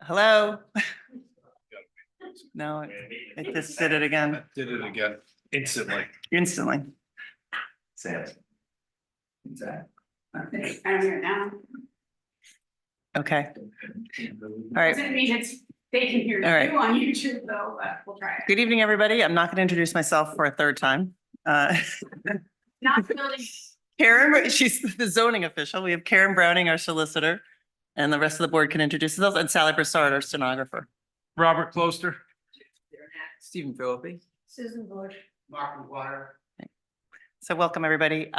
Hello? No, it just did it again. Did it again instantly. Instantly. Sad. I'm here now. Okay, all right. Doesn't mean they can hear All right. you on YouTube though, but we'll try it. Good evening, everybody. I'm not going to introduce myself for a third time. Not building. Karen, she's the zoning official. We have Karen Browning, our solicitor, and the rest of the board can introduce themselves, and Sally Broussard, our stenographer. Robert Closter. Stephen Philippi. Susan Bush. Mark McGuire. So welcome, everybody.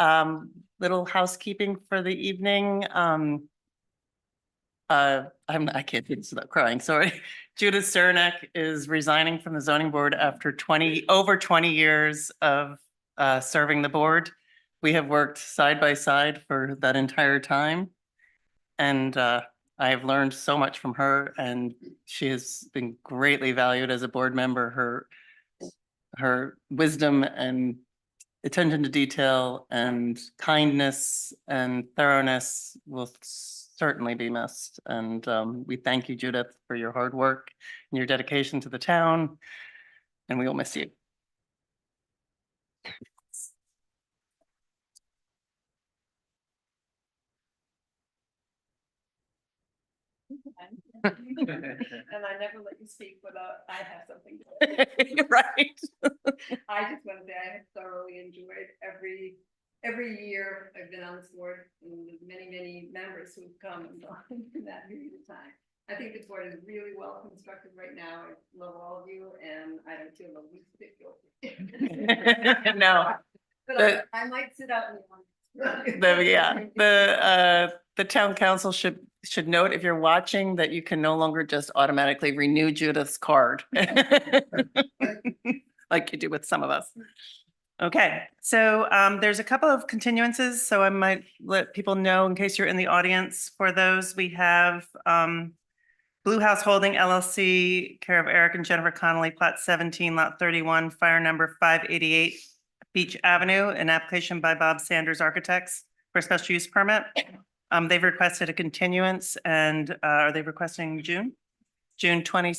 Little housekeeping for the evening. I can't do this without crying, sorry. Judith Cernak is resigning from the zoning board after over 20 years of serving the board. We have worked side by side for that entire time. And I have learned so much from her, and she has been greatly valued as a board member. Her wisdom and attention to detail and kindness and thoroughness will certainly be missed. And we thank you, Judith, for your hard work and your dedication to the town, and we will miss you. And I never let you speak without I have something to say. Right. I just want to say I have thoroughly enjoyed every year I've been on this board, and the many members who've come and gone in that period of time. I think the board is really well constructed right now. I love all of you, and I don't feel the least bit guilty. No. But I might sit out and. The town council should note, if you're watching, that you can no longer just automatically renew Judith's card. Like you do with some of us. Okay, so there's a couple of continuances, so I might let people know in case you're in the audience. For those, we have Blue House Holding LLC, care of Eric and Jennifer Connolly, plot 17, lot 31, fire number 588 Beach Avenue, an application by Bob Sanders Architects for a special use permit. They've requested a continuance, and are they requesting June 20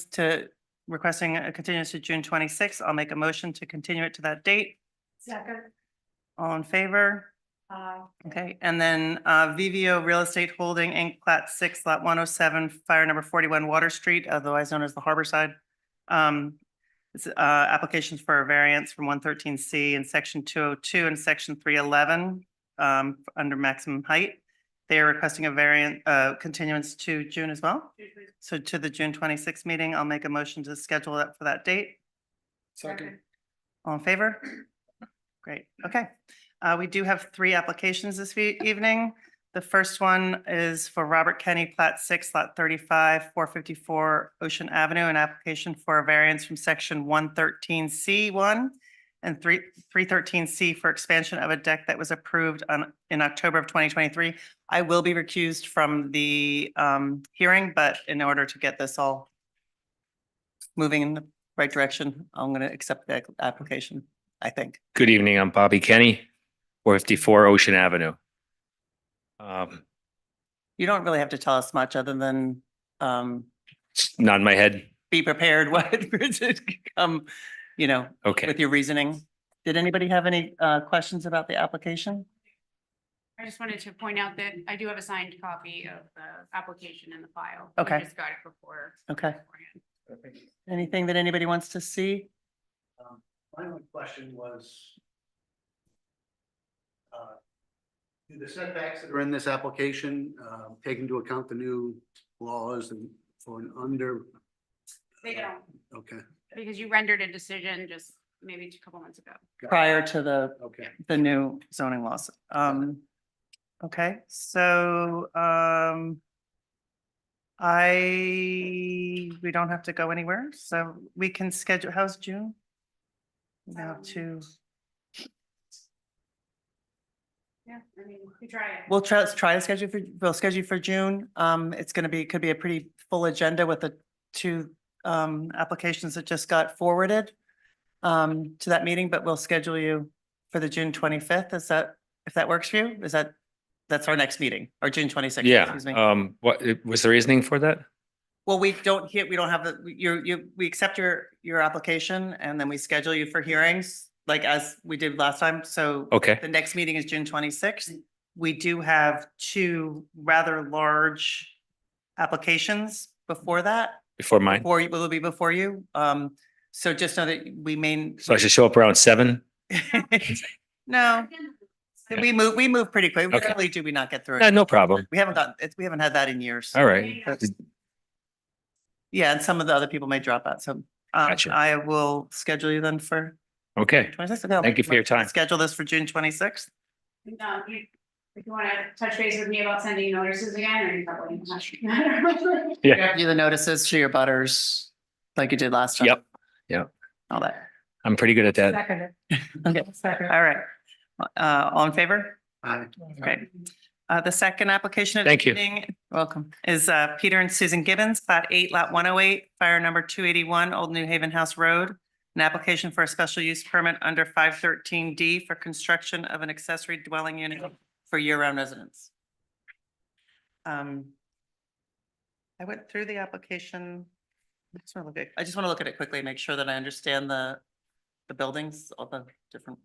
requesting a continuance to June 26th. I'll make a motion to continue it to that date. Second. All in favor? Okay, and then VVO Real Estate Holding Inc., plat 6, lot 107, fire number 41 Water Street, otherwise known as the Harborside. It's applications for a variance from 113C in section 202 and section 311 under maximum height. They are requesting a continuance to June as well. So to the June 26th meeting, I'll make a motion to schedule that for that date. Second. All in favor? Great, okay. We do have 3 applications this evening. The first one is for Robert Kenny, plat 6, lot 35, 454 Ocean Avenue, an application for a variance from section 113C1 and 313C for expansion of a deck that was approved in October of 2023. I will be recused from the hearing, but in order to get this all moving in the right direction, I'm going to accept the application, I think. Good evening, I'm Bobby Kenny, 454 Ocean Avenue. You don't really have to tell us much other than Nod my head. be prepared what to come, Okay. with your reasoning. Did anybody have any questions about the application? I just wanted to point out that I do have a signed copy of the application in the file. Okay. I just got it before. Okay. beforehand. Anything that anybody wants to see? My only question was, do the setbacks that are in this application take into account the new laws and for an under? They don't, Okay, because you rendered a decision just maybe a couple months ago. Prior to okay. the new zoning laws. Okay, so we don't have to go anywhere, so we can schedule, how's June? We have to, Yeah, I mean, we try it. we'll try to schedule for June. It's gonna be, could be a pretty full agenda with the 2 applications that just got forwarded to that meeting, but we'll schedule you for the June 25th. Is that, if that works for you? Is that That's our next meeting, or June 26th. Yeah, Excuse me. what was the reasoning for that? Well, we don't have we accept your application and then we schedule you for hearings, like as we did last time. So Okay, the next meeting is June 26th. We do have two rather large applications before that, before mine. will be before you. So just know that we may. So I should show up around 7? No, we move pretty quick. Okay. Rarely do we not get through No, it. no problem. We haven't had that in years. All right. Yeah, and some of the other people may drop out. So Gotcha. I will schedule you then for Okay. 26th. Thank you for your time. Schedule this for June 26th. If you want to touch base with me about sending notices again, or you probably. Yeah. Do the notices to your butters like you did last time. Yep. All that. I'm pretty good at that. Okay. All right. All in favor? Aye. Okay. The second application. of the Thank you. meeting- Welcome. Is Peter and Susan Gibbons, Plat 8, Lot 108, Fire Number 281, Old New Haven House Road. An application for a special use permit under 513D for construction of an accessory dwelling unit for year-round residents. I went through the application. I just want to look at it quickly, make sure that I understand the buildings, all the different.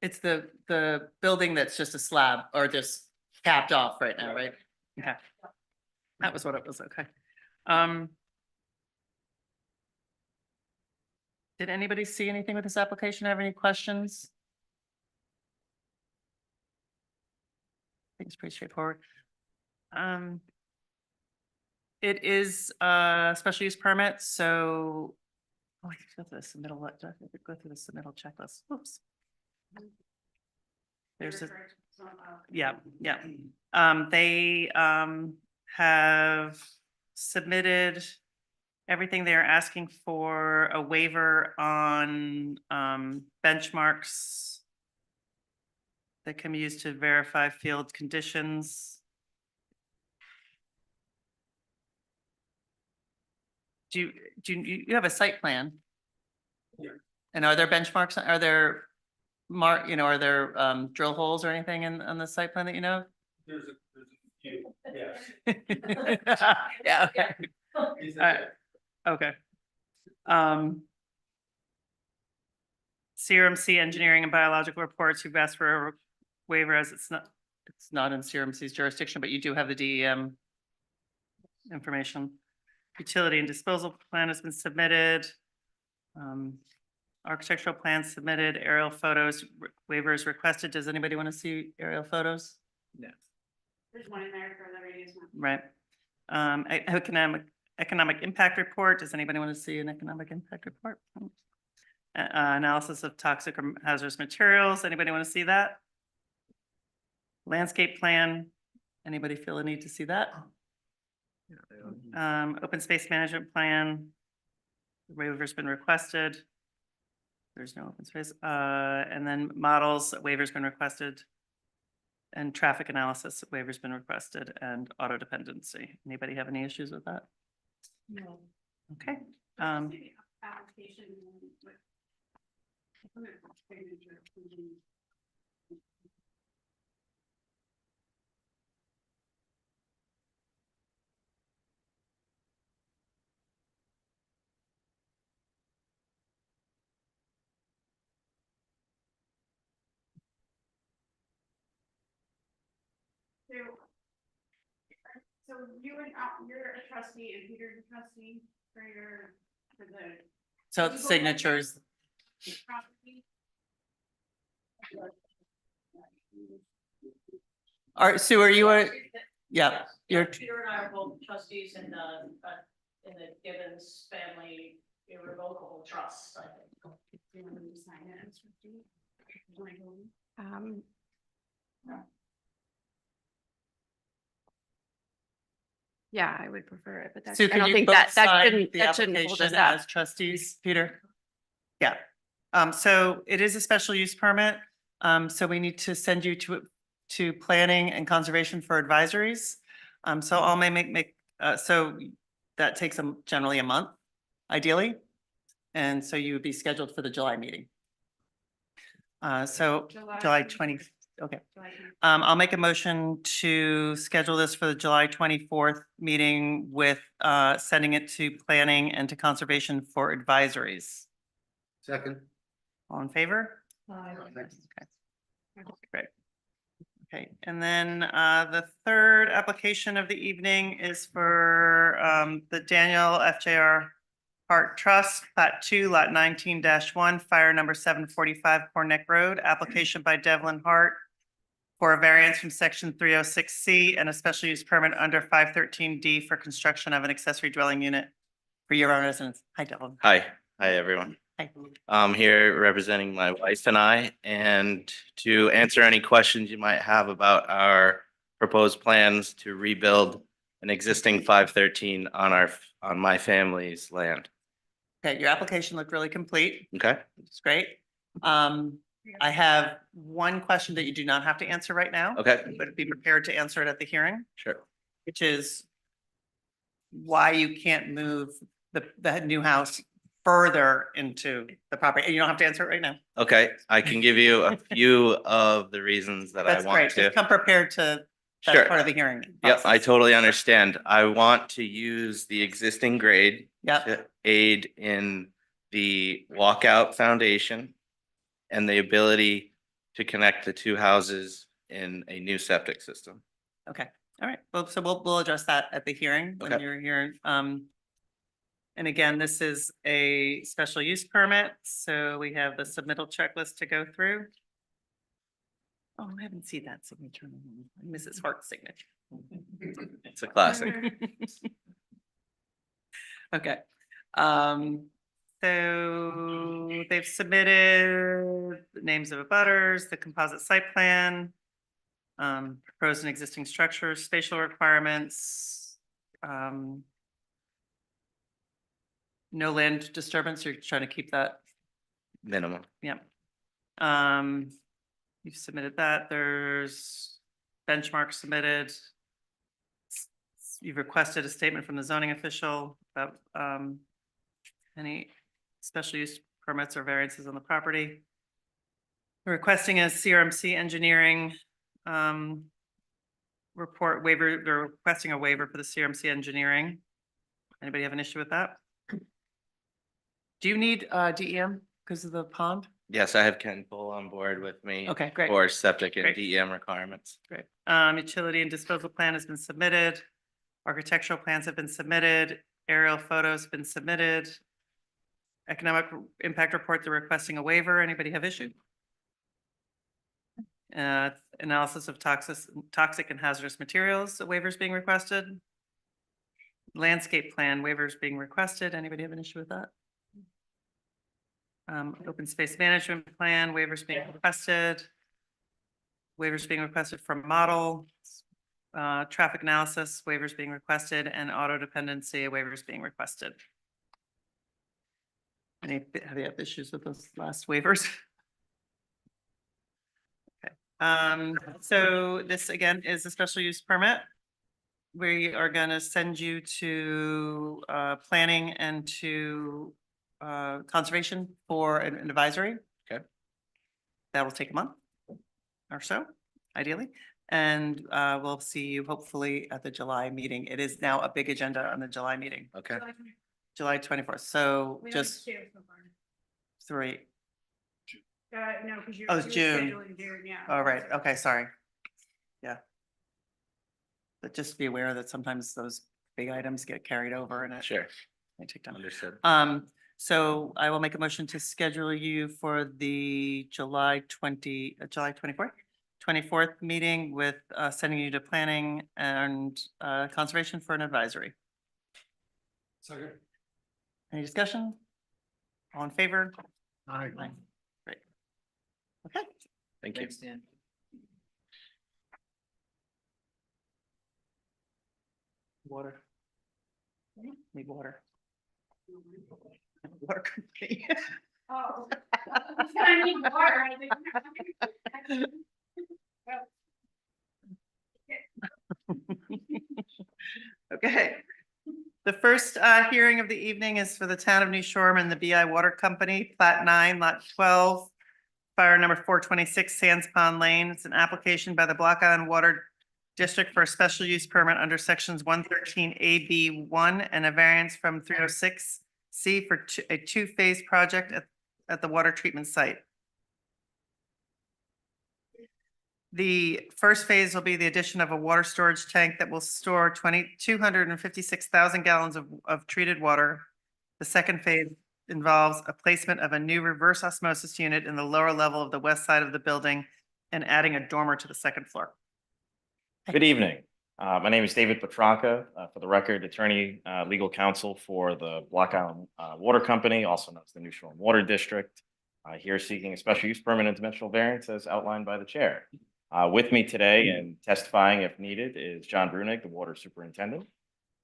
It's the building that's just a slab or just capped off right now, right? Okay. That was what it was, okay. Did anybody see anything with this application? Have any questions? I think it's pretty straightforward. It is a special use permit, so. Oh, I have to go through the submittal, do I have to go through the submittal checklist? Oops. There's a, yeah. They have submitted everything they're asking for, a waiver on benchmarks that can be used to verify field conditions. Do you have a site plan? Yeah. And are there benchmarks, are there are there drill holes or anything on the site plan that you know? There's a few, yes. Yeah, okay. Okay. CRMC Engineering and Biological Reports, you've asked for a waiver as it's not in CRMC's jurisdiction, but you do have the DEM information. Utility and disposal plan has been submitted. Architectural plans submitted, aerial photos, waivers requested. Does anybody want to see aerial photos? No. There's one in there for the radius map. Right. Economic impact report. Does anybody want to see an economic impact report? Analysis of toxic or hazardous materials. Anybody want to see that? Landscape plan. Anybody feel a need to see that? Open space management plan. The waiver's been requested. There's no open space. And then models, waiver's been requested. And traffic analysis, waiver's been requested, and auto dependency. Anybody have any issues with that? No. Okay. Application. So you and, you're a trustee and Peter's a trustee for the. So it's signatures. property? Sue, are you yeah, you're, Peter and I are both trustees in the Gibbons family irrevocable trust, I think. Do you want me to sign it as trustee? Yeah, I would prefer it, but that's, Sue, I can don't you think both that sign shouldn't, the that shouldn't hold us application up. as trustees, Peter? Yeah. So it is a special use permit. So we need to send you to planning and conservation for advisories. So I'll so that takes generally a month, ideally. And so you would be scheduled for the July meeting. So July 20, okay. I'll make a motion to schedule this for the July 24th meeting with sending it to planning and to conservation for advisories. Second. All in favor? Aye. Okay. Great. Okay, and then the third application of the evening is for the Daniel FJR Hart Trust, Plat 2, Lot 19-1, fire number 745 Cornick Road, application by Devlin Hart for a variance from section 306C and a special use permit under 513D for construction of an accessory dwelling unit for your own residence. Hi, Devlin. Hi, everyone. Hi. I'm here representing my wife and I, and to answer any questions you might have about our proposed plans to rebuild an existing 513 on my family's land. Okay, your application looked really complete. Okay, It's great. I have one question that you do not have to answer right now. okay, But be prepared to answer it at the hearing, sure. which is why you can't move the new house further into the property. And you don't have to answer it right now. Okay, I can give you a few of the reasons that I That's want great. to. Just come prepared to, that's Sure. part of the hearing. Yep, I process. totally understand. I want to use the existing grade Yep, to aid in the walkout foundation and the ability to connect the two houses in a new septic system. okay, all right. Well, so we'll address that at the hearing when Okay. you're here. And again, this is a special use permit, so we have the submittal checklist to go through. Oh, I haven't seen that signature. Mrs. Hart's signature. It's a classic. Okay. So they've submitted the names of abutters, the composite site plan, proposed and existing structures, spatial requirements, no land disturbance. You're trying to keep that. Minimum. Yeah. You've submitted that. There's benchmark submitted. You've requested a statement from the zoning official about any special use permits or variances on the property. We're requesting a CRMC engineering report waiver. They're requesting a waiver for the CRMC engineering. Anybody have an issue with that? Do you need DEM because of the pond? Yes, I have Ken Bull on board with me. Okay, great. For septic and Great. DEM requirements. Great. Utility and disposal plan has been submitted. Architectural plans have been submitted. Aerial photos have been submitted. Economic impact report, they're requesting a waiver. Anybody have issue? Analysis of toxic and hazardous materials, a waiver is being requested. Landscape plan waivers being requested. Anybody have an issue with that? Open space management plan waivers being requested. Waivers being requested from model. Traffic analysis waivers being requested, and auto dependency waivers being requested. Have you had issues with those last waivers? Okay, so this again is a special use permit. We are gonna send you to planning and to conservation for an advisory. Okay. That will take a month or so, ideally. And we'll see you hopefully at the July meeting. It is now a big agenda on the July meeting, Okay, July 24th. So We don't just share so far. 3. No, because you're. Oh, it's you're June. scheduling June, yeah. All right. Okay, sorry. Yeah. But just be aware that sometimes those big items get carried over and it sure, may take time. understood. So I will make a motion to schedule you for the July 24th meeting with sending you to planning and conservation for an advisory. Second. Any discussion? All in favor? Aye. Aye. Great. Okay. Thank you. Thanks, Dan. Water. Need water. Water company. Oh. I need water. I think- Okay. The first hearing of the evening is for the town of New Shore and the BI Water Company, Plat 9, Lot 12, fire number 426 Sands Pond Lane. It's an application by the Block Island Water District for a special use permit under sections 113AB1 and a variance from 306C for a two-phase project at the water treatment site. The first phase will be the addition of a water storage tank that will store 256,000 gallons of treated water. The second phase involves a placement of a new reverse osmosis unit in the lower level of the west side of the building and adding a dormer to the second floor. Good evening. My name is David Petranca, for the record, attorney, legal counsel for the Block Island Water Company, also known as the New Shore Water District. Here seeking a special use permit and dimensional variance as outlined by the chair. With me today and testifying if needed is John Brunig, the water superintendent.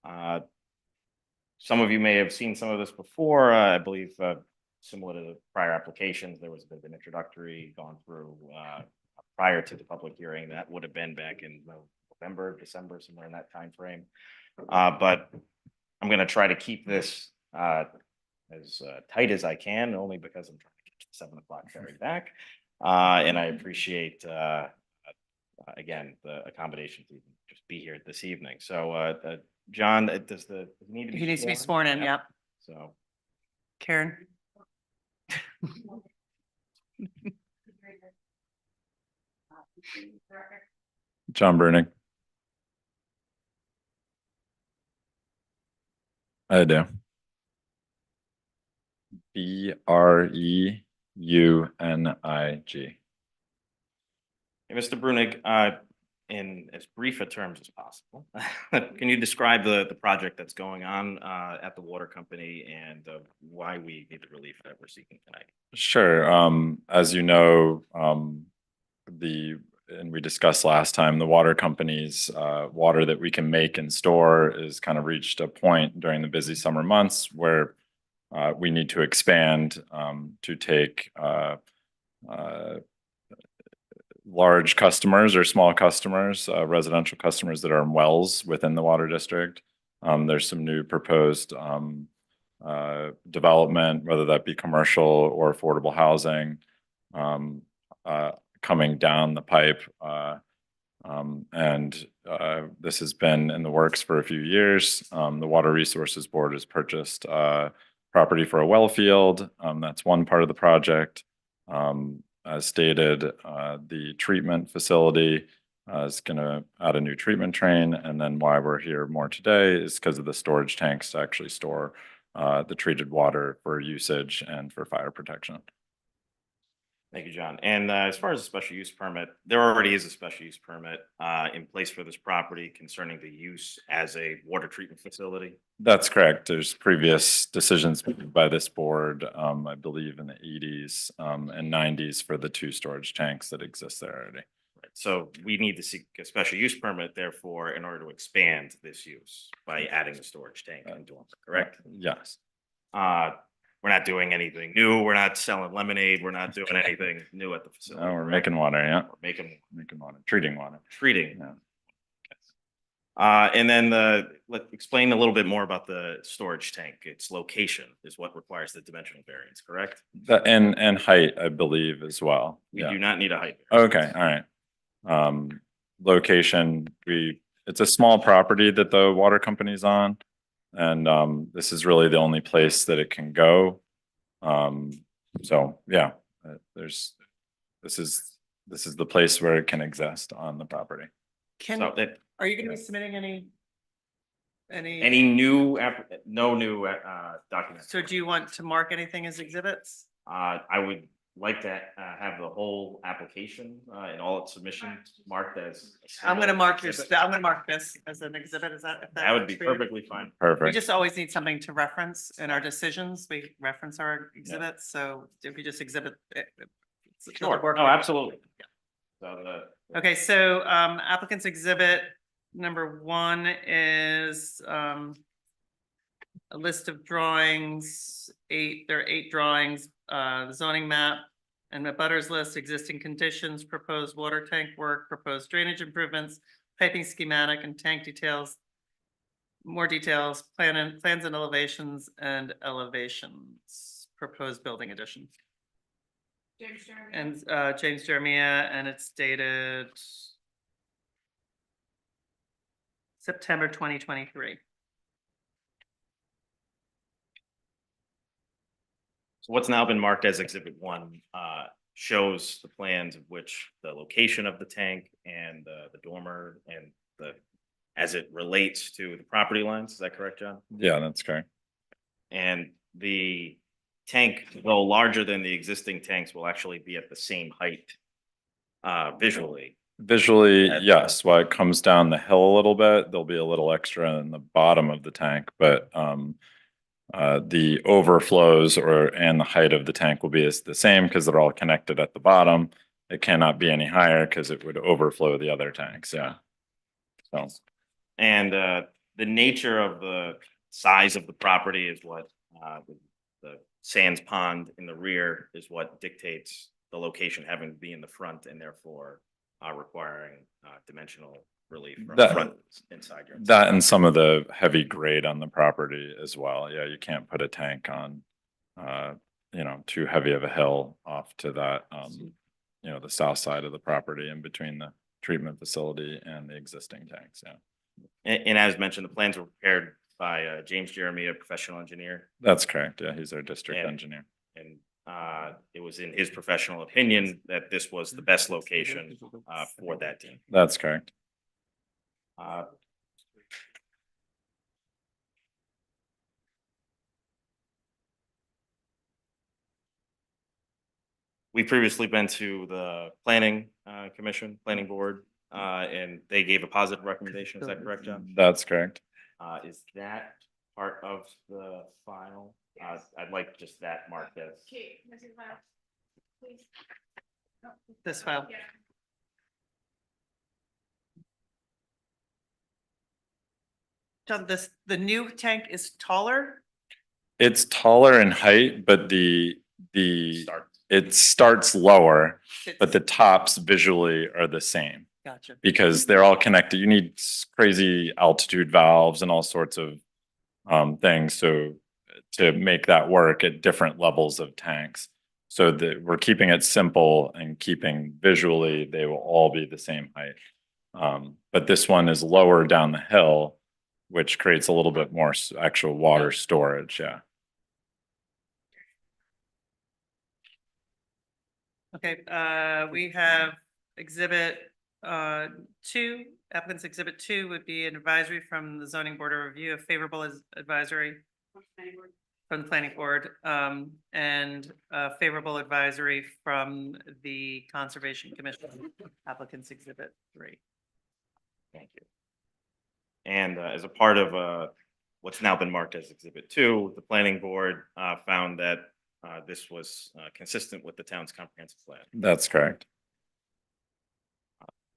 Some of you may have seen some of this before. I believe similar to the prior applications, there was a bit of an introductory gone through prior to the public hearing. That would have been back in November, December, somewhere in that time frame. But I'm going to try to keep this as tight as I can, only because I'm trying to get to the 7 o'clock ferry back. And I appreciate again, the accommodation to even just be here this evening. So, John, does he need to be? He needs to be sworn in, yep. So, Karen? John Brunig. I do. BREUNIG. hey, Mr. Brunig, in as brief a terms as possible, can you describe the project that's going on at the water company and why we need the relief that we're seeking tonight? Sure. As you know, and we discussed last time, the water company's water that we can make and store is kind of reached a point during the busy summer months where we need to expand to take large customers or small customers, residential customers that are in wells within the water district. There's some new proposed development, whether that be commercial or affordable housing, coming down the pipe. This has been in the works for a few years. The Water Resources Board has purchased property for a well field. That's one part of the project. As stated, the treatment facility is going to add a new treatment train. And then why we're here more today is because of the storage tanks to actually store the treated water for usage and for fire protection. Thank you, John. And as far as a special use permit, there already is a special use permit in place for this property concerning the use as a water treatment facility. That's correct. There's previous decisions made by this board, I believe in the 80s and 90s for the 2 storage tanks that exist there already. Right. So we need to seek a special use permit, therefore, in order to expand this use by adding the storage tank into it, correct? Yes. We're not doing anything new. We're not selling lemonade. We're not doing anything new at the facility. No, we're correct? making water, yeah. We're making Water, treating water. treating. Yeah. And then let's explain a little bit more about the storage tank. Its location is what requires the dimensional variance, correct? And height, I believe, as well. We Yeah. do not need a height variance. Okay, all right. Location, it's a small property that the water company's on. And this is really the only place that it can go. So yeah, this is the place where it can exist on the property. So that Are you gonna be submitting any? any new no new documents. So do you want to mark anything as exhibits? I would like to have the whole application and all its submissions marked as. a I'm gonna single mark exhibit. I'm gonna mark this as an exhibit, is that? if That would be works for you? perfectly fine. We Perfect. just always need something to reference in our decisions. We reference our exhibits, so if you just exhibit. Sure, no, absolutely. So Okay, so applicant's exhibit Number one is a list of drawings, there are 8 drawings, the zoning map and the butters list, existing conditions, proposed water tank work, proposed drainage improvements, piping schematic and tank details. More details, plans and elevations, proposed building addition. James Jeremy. And James Jeremiah, and it's dated September 2023. So what's now been marked as Exhibit 1 shows the plans of which the location of the tank and the dormer and as it relates to the property lines. Is that correct, John? Yeah, that's correct. And the tank, though larger than the existing tanks, will actually be at the same height visually. Visually, At- yes, while it comes down the hill a little bit, there'll be a little extra in the bottom of the tank, but the overflows and the height of the tank will be the same because they're all connected at the bottom. It cannot be any higher because it would overflow the other tanks, yeah. So, And the nature of the size of the property is what the sands pond in the rear is what dictates the location having to be in the front and therefore requiring dimensional relief from That- front and side yards. that and some of the heavy grade on the property as well. Yeah, you can't put a tank on, too heavy of a hill off to that, the south side of the property in between the treatment facility and the existing tanks, yeah. And as mentioned, the plans were prepared by James Jeremy, a professional engineer. That's correct, yeah, he's our district And- engineer. And it was in his professional opinion that this was the best location for that team. That's correct. We've previously been to the planning planning board, and they gave a positive recommendation. Is that correct, John? That's correct. Is that part of the file? I'd like just that marked as. Kate, Mrs. Miles, please. No, This file. yeah. John, the new tank is taller? It's taller in height, but Start. it starts lower, but the It's- tops visually are the same Gotcha. because they're all connected. You need crazy altitude valves and all sorts of things. So to make that work at different levels of tanks. So that we're keeping it simple and keeping visually, they will all be the same height. But this one is lower down the hill, which creates a little bit more actual water storage, yeah. Okay, we have exhibit 2, applicant's exhibit 2 would be an advisory from the zoning board of review, a favorable advisory from the planning board, and a favorable advisory from the conservation commission, applicant's exhibit 3. Thank you. And as a part of what's now been marked as Exhibit 2, the planning board found that this was consistent with the town's comprehensive plan. That's correct.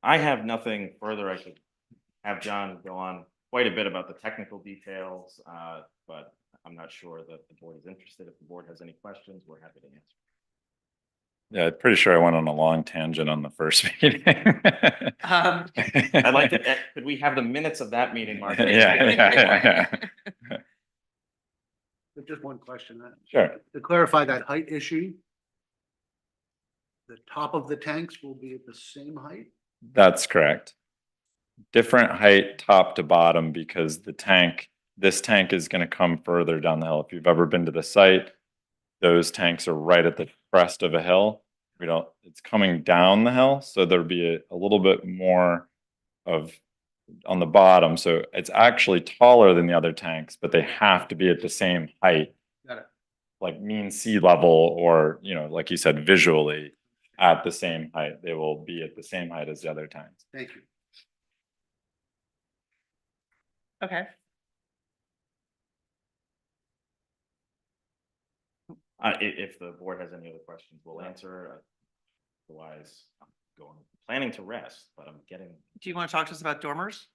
I have nothing further. I could have John go on quite a bit about the technical details, but I'm not sure that the board is interested. If the board has any questions, we're happy to answer. Yeah, I'm pretty sure I went on a long tangent on the first meeting. I'd like to, could we have the minutes of that meeting, Mark? Yeah. But just one question. Sure. To clarify that height issue, the top of the tanks will be at the same height? That's correct. Different height, top to bottom, because this tank is gonna come further down the hill. If you've ever been to the site, those tanks are right at the crest of a hill. It's coming down the hill, so there'll be a little bit more on the bottom. So it's actually taller than the other tanks, but they have to be at the same height. Got it. Like mean sea level or, like you said, visually at the same height. They will be at the same height as the other tanks. Thank you. Okay, If the board has any other questions, we'll answer. Otherwise, I'm planning to rest, but I'm getting. do you want to talk to us about dormers?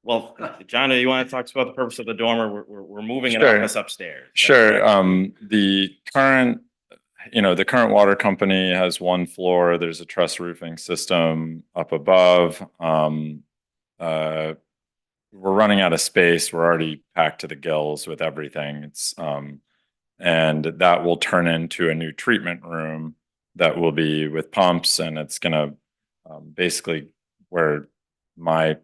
Well, John, do you want to talk about the purpose of the dormer? We're moving an Sure. office upstairs. That's Sure. correct. The current, the current water company has one floor. There's a truss roofing system up above. We're running out of space. We're already packed to the gills with everything. And that will turn into a new treatment room that will be with pumps, and it's gonna basically where my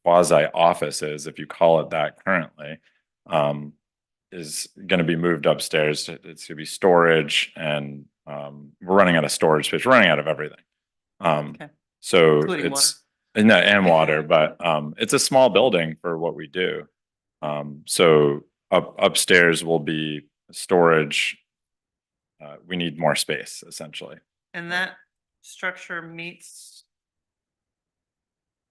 quasi office is, if you call it that currently, is going to be moved upstairs. It's going to be storage, and we're running out of storage space. We're running out of everything. Okay. So Including it's no, and water, but it's a small building for what we do. So upstairs will be storage. We need more space, essentially. And that structure meets,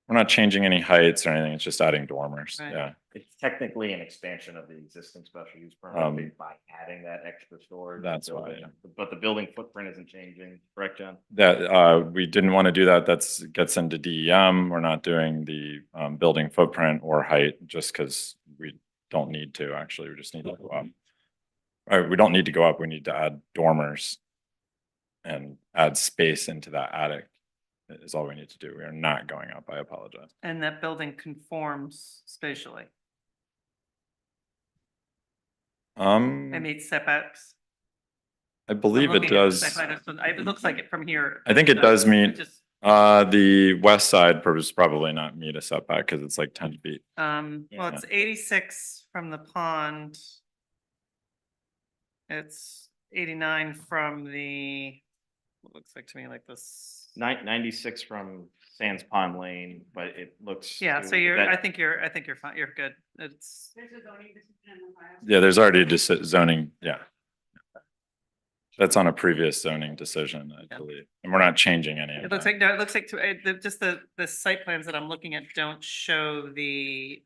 We're not changing any heights or anything. It's just adding dormers. Right. Yeah. It's technically an expansion of the existing special use Um, permit by adding that extra storage. That's why, building. But the building footprint isn't changing, correct, John? That we didn't want to do that. Gets into DEM. We're not doing the building footprint or height just because we don't need to, actually. We just need to go up. We don't need to go up. We need to add dormers and add space into that attic is all we need to do. We are not going up. I apologize. and that building conforms spatially. It meets setbacks. I believe it Looking at the does. site plan, it looks like it from here. I think it does meet, Just, the west side probably not meet a setback because it's like 10 feet. well, Yeah. it's 86 from the pond. It's 89 from the, what looks like to me like this. 96 from Sands Pond Lane, but it looks. Yeah, so I think you're fine, you're good. It's, There's a zoning decision in the file. Yeah, there's already a zoning, yeah. That's on a previous zoning decision, I Yeah. believe, and we're not changing any of it looks that. like, no, it looks like just the site plans that I'm looking at don't show the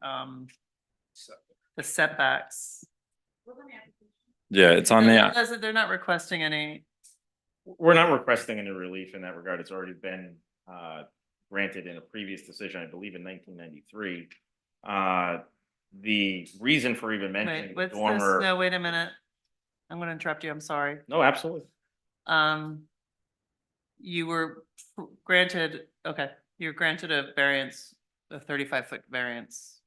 setbacks. Yeah, it's on the, They're not requesting any, We're not requesting any relief in that regard. It's already been granted in a previous decision, I believe in 1993. The reason for even mentioning wait, the what's this? dormer. No, wait a minute. I'm gonna interrupt you, I'm sorry. No, absolutely. You were granted, okay, you were granted a variance, a 35-foot variance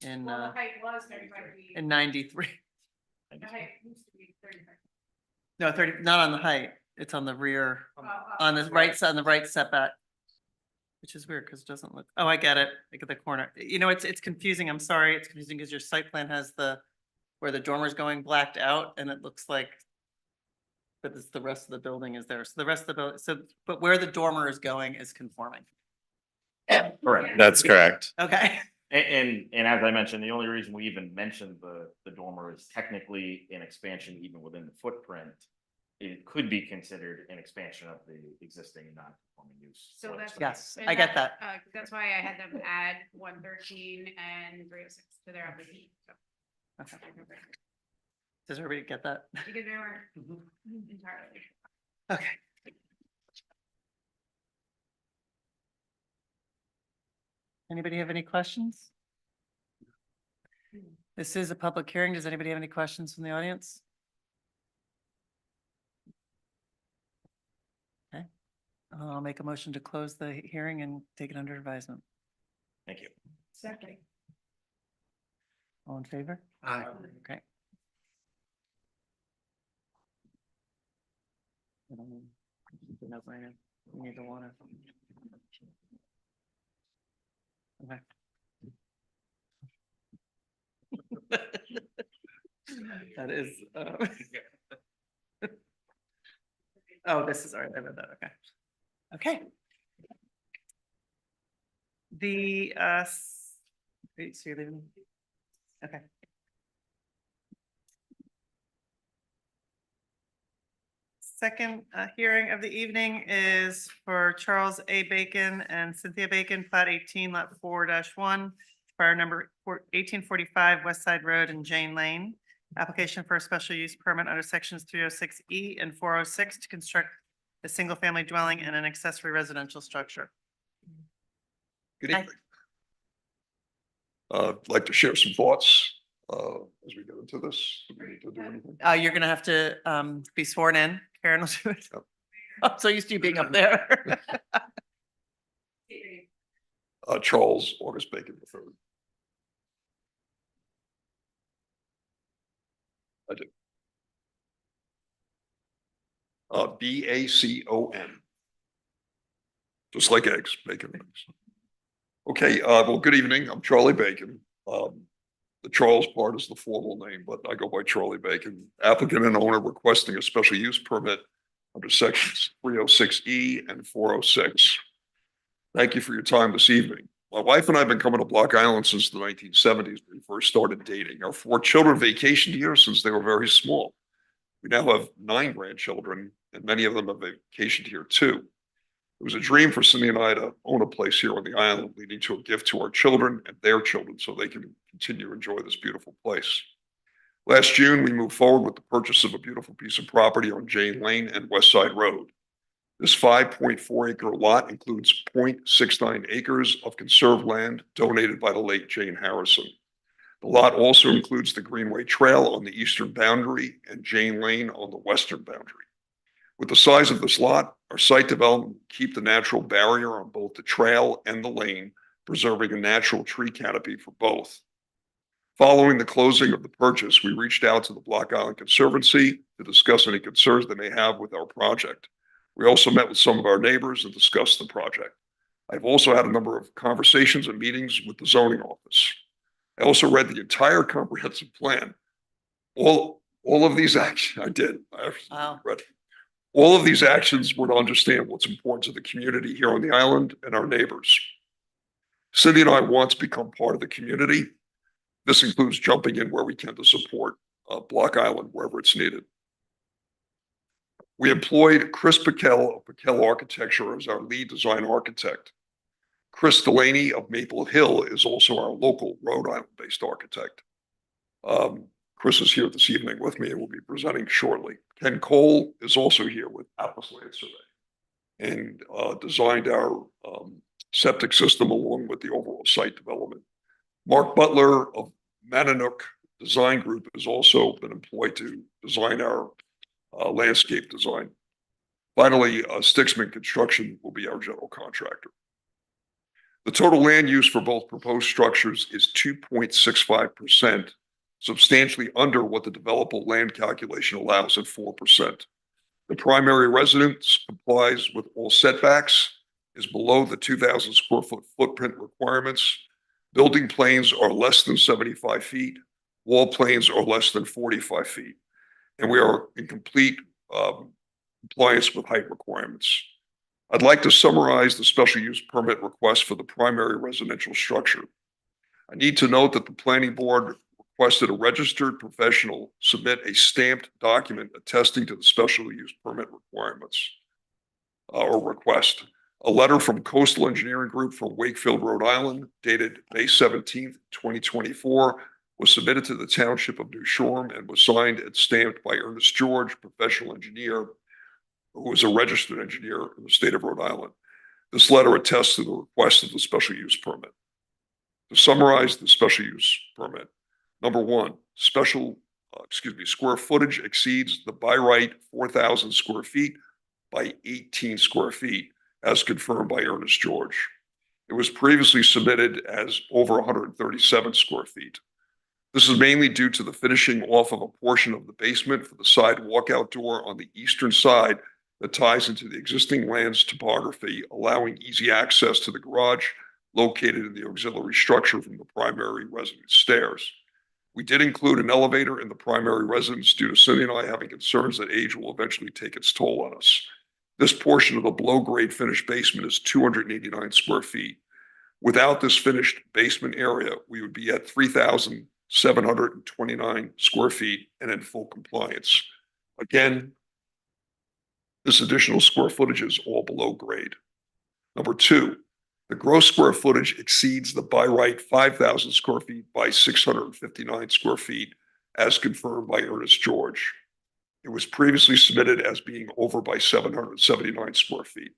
in, Well, the height was 35 feet. in 93. The height used to be 35. No, 30, not on the height, it's on the rear, on the right side, on the right setback. Which is weird, because it doesn't look, oh, I get it, I get the corner. It's confusing, I'm sorry, it's confusing because your site plan has where the dormer's going blacked out, and it looks like but it's the rest of the building is there, so the rest of the building, but where the dormer is going is conforming. Correct. that's correct. Okay, And as I mentioned, the only reason we even mentioned the dormer is technically an expansion even within the footprint. It could be considered an expansion of the existing non-conforming use. So that's. Yes, and I get that. That's why I had them add 113 and 306 to their application. So okay. Does everybody get that? because they weren't entirely. Okay. Anybody have any questions? This is a public hearing. Does anybody have any questions from the audience? Okay, I'll make a motion to close the hearing and take it under advisement. Thank you. Second. All in favor? Aye. Okay. No-brainer. We need the water. Okay. That is, oh, this is, all right, I read that, okay. Okay. Wait, so you're leaving? Okay. Second hearing of the evening is for Charles A. Bacon and Cynthia Bacon, plat 18, lot 4-1, fire number 1845 West Side Road and Jane Lane. Application for a special use permit under sections 306E and 406 to construct a single-family dwelling and an accessory residential structure. Good Hi. evening. I'd like to share some thoughts as we get into this. Do we need to do anything? You're gonna have to be sworn in. Karen will do it. I'm so used to you being up there. Charles August Bacon III. I do. Bacon. Just like eggs, bacon and eggs. Okay, well, good evening. I'm Charlie Bacon. The Charles part is the formal name, but I go by Charlie Bacon. Applicant and owner requesting a special use permit under sections 306E and 406. Thank you for your time this evening. My wife and I have been coming to Block Island since the 1970s when we first started dating. Our 4 children vacationed here since they were very small. We now have 9 grandchildren, and many of them have vacationed here too. It was a dream for Cindy and I to own a place here on the island, leading to a gift to our children and their children so they can continue to enjoy this beautiful place. Last June, we moved forward with the purchase of a beautiful piece of property on Jane Lane and West Side Road. This 5.4 acre lot includes 0.69 acres of conserved land donated by the late Jane Harrison. The lot also includes the Greenway Trail on the eastern boundary and Jane Lane on the western boundary. With the size of this lot, our site development will keep the natural barrier on both the trail and the lane, preserving a natural tree canopy for both. Following the closing of the purchase, we reached out to the Block Island Conservancy to discuss any concerns they may have with our project. We also met with some of our neighbors and discussed the project. I've also had a number of conversations and meetings with the zoning office. I also read the entire comprehensive plan. All of these actions, I did. I Wow. read it. All of these actions were to understand what's important to the community here on the island and our neighbors. Cindy and I want to become part of the community. This includes jumping in where we can to support Block Island wherever it's needed. We employed Chris Piquel of Piquel Architecture as our lead design architect. Chris Delaney of Maple Hill is also our local Rhode Island-based architect. Chris is here this evening with me and will be presenting shortly. Ken Cole is also here with Atlas Land Survey and designed our septic system along with the overall site development. Mark Butler of Mananook Design Group has also been employed to design our landscape design. Finally, Stixman Construction will be our general contractor. The total land use for both proposed structures is 2.65%, substantially under what the developable land calculation allows at 4%. The primary residence complies with all setbacks, is below the 2,000 square foot footprint requirements. Building planes are less than 75 feet. Wall planes are less than 45 feet. And we are in complete compliance with height requirements. I'd like to summarize the special use permit request for the primary residential structure. I need to note that the planning board requested a registered professional submit a stamped document attesting to the special use permit requirements or request. A letter from Coastal Engineering Group from Wakefield, Rhode Island, dated May 17th, 2024, was submitted to the Township of New Shoreham and was signed and stamped by Ernest George, professional engineer, who is a registered engineer in the state of Rhode Island. This letter attests to the request of the special use permit. To summarize the special use permit, number one, square footage exceeds the by right 4,000 square feet by 18 square feet, as confirmed by Ernest George. It was previously submitted as over 137 square feet. This is mainly due to the finishing off of a portion of the basement for the side walkout door on the eastern side that ties into the existing land's topography, allowing easy access to the garage located in the auxiliary structure from the primary residence stairs. We did include an elevator in the primary residence due to Cindy and I having concerns that age will eventually take its toll on us. This portion of the below-grade finished basement is 289 square feet. Without this finished basement area, we would be at 3,729 square feet and in full compliance. Again, this additional square footage is all below grade. Number two, the gross square footage exceeds the by right 5,000 square feet by 659 square feet, as confirmed by Ernest George. It was previously submitted as being over by 779 square feet.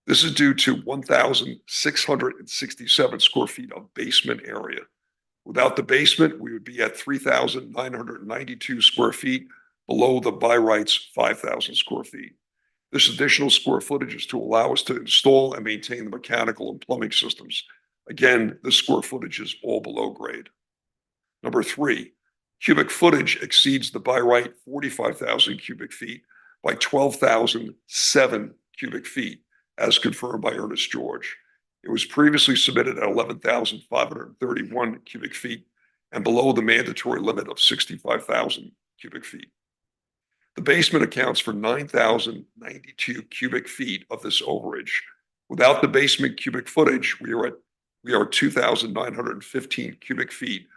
This is due to 1,667 square feet of basement area. Without the basement, we would be at 3,992 square feet below the by rights 5,000 square feet. This additional square footage is to allow us to install and maintain the mechanical and plumbing systems. Again, this square footage is all below grade. Number three, cubic footage exceeds the by right 45,000 cubic feet by 12,007 cubic feet, as confirmed by Ernest George. It was previously submitted at 11,531 cubic feet and below the mandatory limit of 65,000 cubic feet. The basement accounts for 9,092 cubic feet of this overage. Without the basement cubic footage, we are 2,915 cubic feet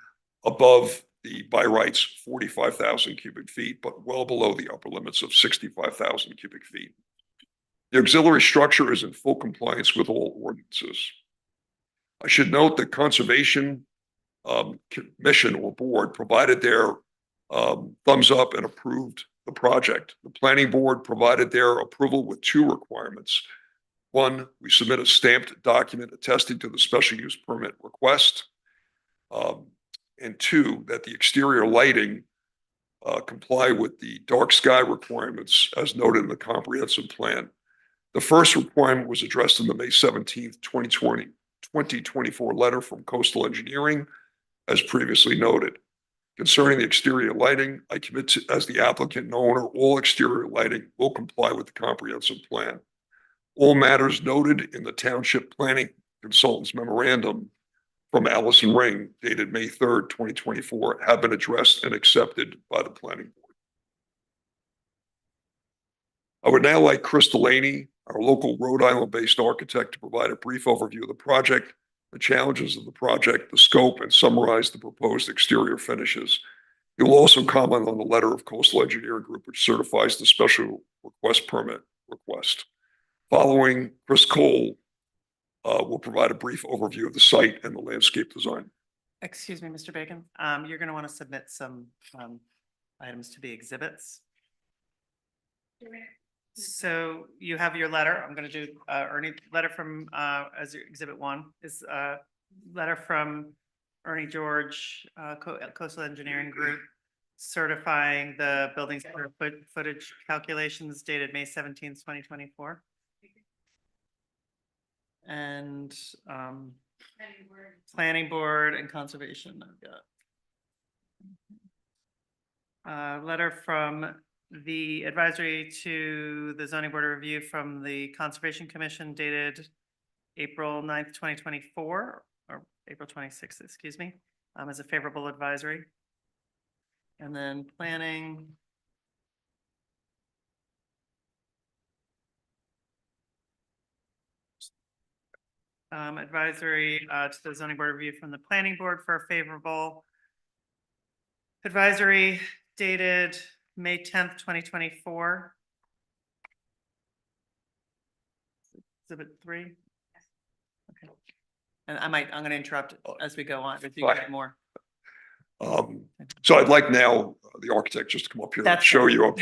above the by rights 45,000 cubic feet, but well below the upper limits of 65,000 cubic feet. The auxiliary structure is in full compliance with all ordinances. I should note that Conservation Commission or Board provided their thumbs up and approved the project. The Planning Board provided their approval with two requirements. One, we submit a stamped document attesting to the special use permit request. And two, that the exterior lighting comply with the dark sky requirements as noted in the comprehensive plan. The first requirement was addressed in the May 17th, 2024 letter from Coastal Engineering, as previously noted. Concerning the exterior lighting, I commit to, as the applicant and owner, all exterior lighting will comply with the comprehensive plan. All matters noted in the Township Planning Consultant's Memorandum from Allison Ring, dated May 3rd, 2024, have been addressed and accepted by the Planning Board. I would now like Chris Delaney, our local Rhode Island-based architect, to provide a brief overview of the project, the challenges of the project, the scope, and summarize the proposed exterior finishes. He will also comment on the letter of Coastal Engineering Group, which certifies the special request permit request. Following, Chris Cole will provide a brief overview of the site and the landscape design. Excuse me, Mr. Bacon, you're going to want to submit some items to be exhibits. So you have your letter. I'm going to do Ernie letter from as your exhibit one is letter from Ernie George, Coastal Engineering Group, certifying the building square footage calculations dated May 17th, 2024. And Planning Board and Conservation. I've got letter from the advisory to the Zoning Board of Review from the Conservation Commission dated April 9th, 2024, or April 26th, excuse me, as a favorable advisory. And then planning. Advisory to the Zoning Board of Review from the Planning Board for a favorable advisory dated May 10th, 2024. Exhibit 3. Okay. And I'm going to interrupt as we go on if you get more. So I'd like now the architect just to come up here and show you.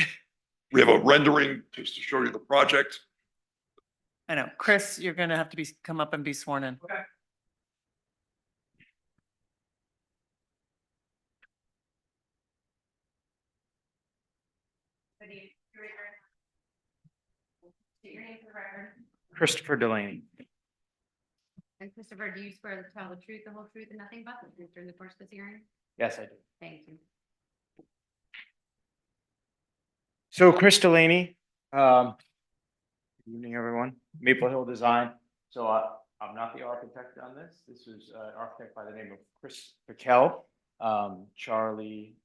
We have a rendering just to show you the project. I know. Chris, you're going to have to come up and be sworn in. Okay. Christopher Delaney. And Christopher, do you swear to tell the truth, the whole truth, and nothing but the truth during the course of this hearing? Yes, I do. Thank you. So Chris Delaney, good evening, everyone. Maple Hill Design. So I'm not the architect on this. This was an architect by the name of Chris Piquel. Charlie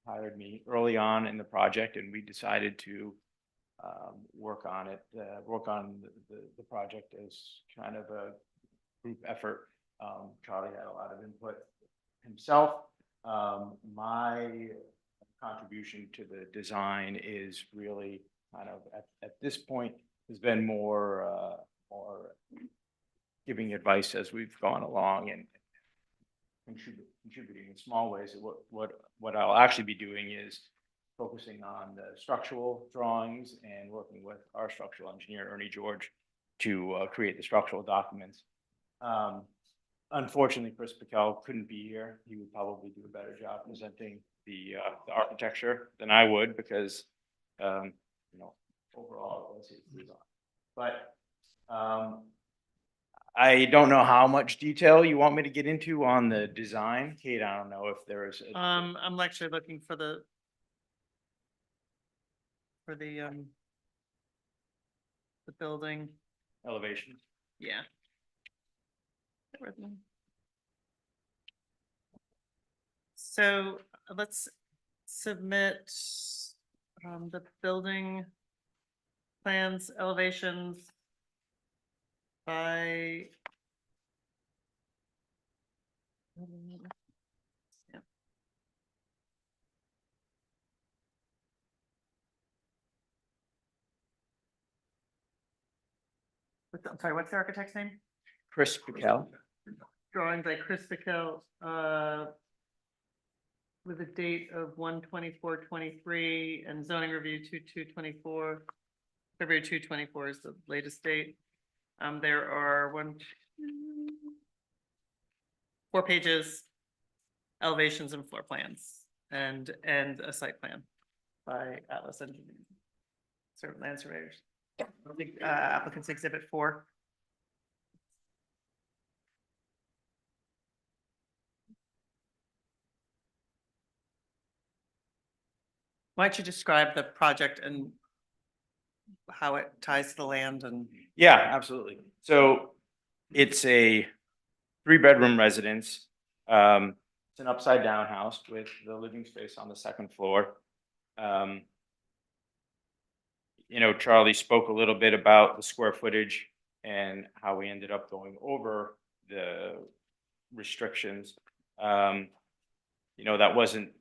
hired me early on in the project, and we decided to work on the project as kind of a group effort. Charlie had a lot of input himself. My contribution to the design is really kind of at this point has been more giving advice as we've gone along and contributing in small ways. What I'll actually be doing is focusing on the structural drawings and working with our structural engineer, Ernie George, to create the structural documents. Unfortunately, Chris Piquel couldn't be here. He would probably do a better job presenting the architecture than I would because, you know, overall it was his design. But I don't know how much detail you want me to get into on the design. Kate, I don't know if there is. I'm actually looking for the building, Elevation. yeah. So let's submit the building plans, elevations by yeah. I'm sorry, what's the architect's name? Chris Piquel. Drawing by Chris Piquel, with a date of 1/24/23 and zoning review 2/2/24. February 2/24 is the latest date. There are 4 pages, elevations and floor plans, and a site plan by Atlas Engineering. Land surveyors. I think applicants exhibit 4. Why don't you describe the project and how it ties to the land and? Yeah, absolutely. So it's a 3-bedroom residence. It's an upside down house with the living space on the second floor. You know, Charlie spoke a little bit about the square footage and how we ended up going over the restrictions. You know, that wasn't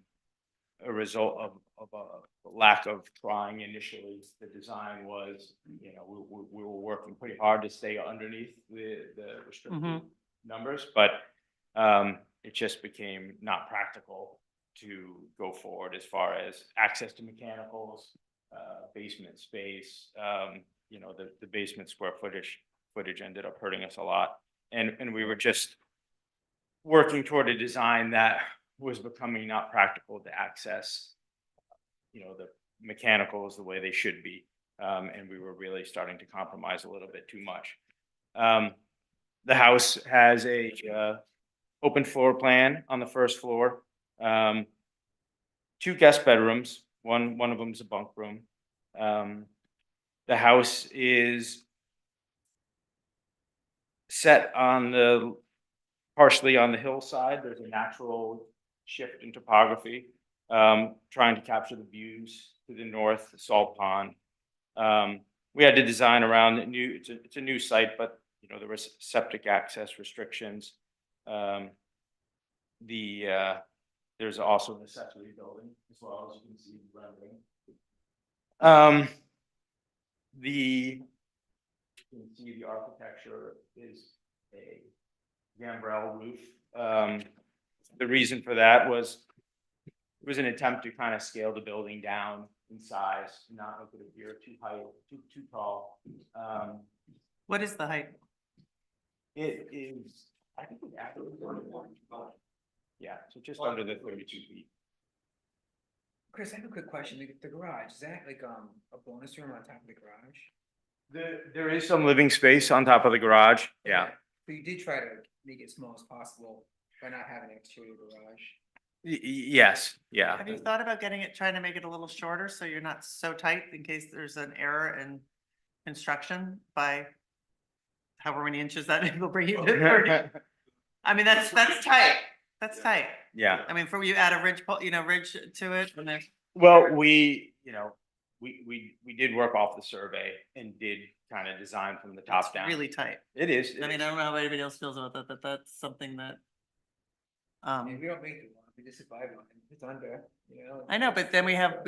a result of a lack of trying initially. The design was, you know, we were working pretty hard to stay underneath the restricted numbers, but it just became not practical to go forward as far as access to mechanicals, basement space. You know, the basement square footage ended up hurting us a lot, and we were just working toward a design that was becoming not practical to access, you know, the mechanicals the way they should be. And we were really starting to compromise a little bit too much. The house has a open floor plan on the first floor. 2 guest bedrooms, one of them is a bunk room. The house is set on partially on the hillside. There's a natural shift in topography, trying to capture the views to the north, the salt pond. We had to design around it's a new site, but you know, there was septic access restrictions. There's also an accessory building as well, as you can see in the rendering. You can see the architecture is a gambrel roof. The reason for that was it was an attempt to kind of scale the building down in size, not make it appear too tall. What is the height? It is, I think it's actually 31. Yeah, so just under the 32 feet. Chris, I have a quick question. The garage, is that like a bonus room on top of the garage? There is some living space on top of the garage. Yeah. So you did try to make it as small as possible by not having an exterior garage. Yes, yeah. Have you thought about trying to make it a little shorter so you're not so tight in case there's an error in construction by however many inches that will bring you to 30? I mean, that's tight. That's tight. Yeah. I mean, you add a ridge to it and there's. Well, we did work off the survey and did kind of design from the top down. Really tight. It is. I mean, I don't know how anybody else feels about that, but that's something that. And we don't make it long, we just survive on it. It's under, you know. I know, but then we have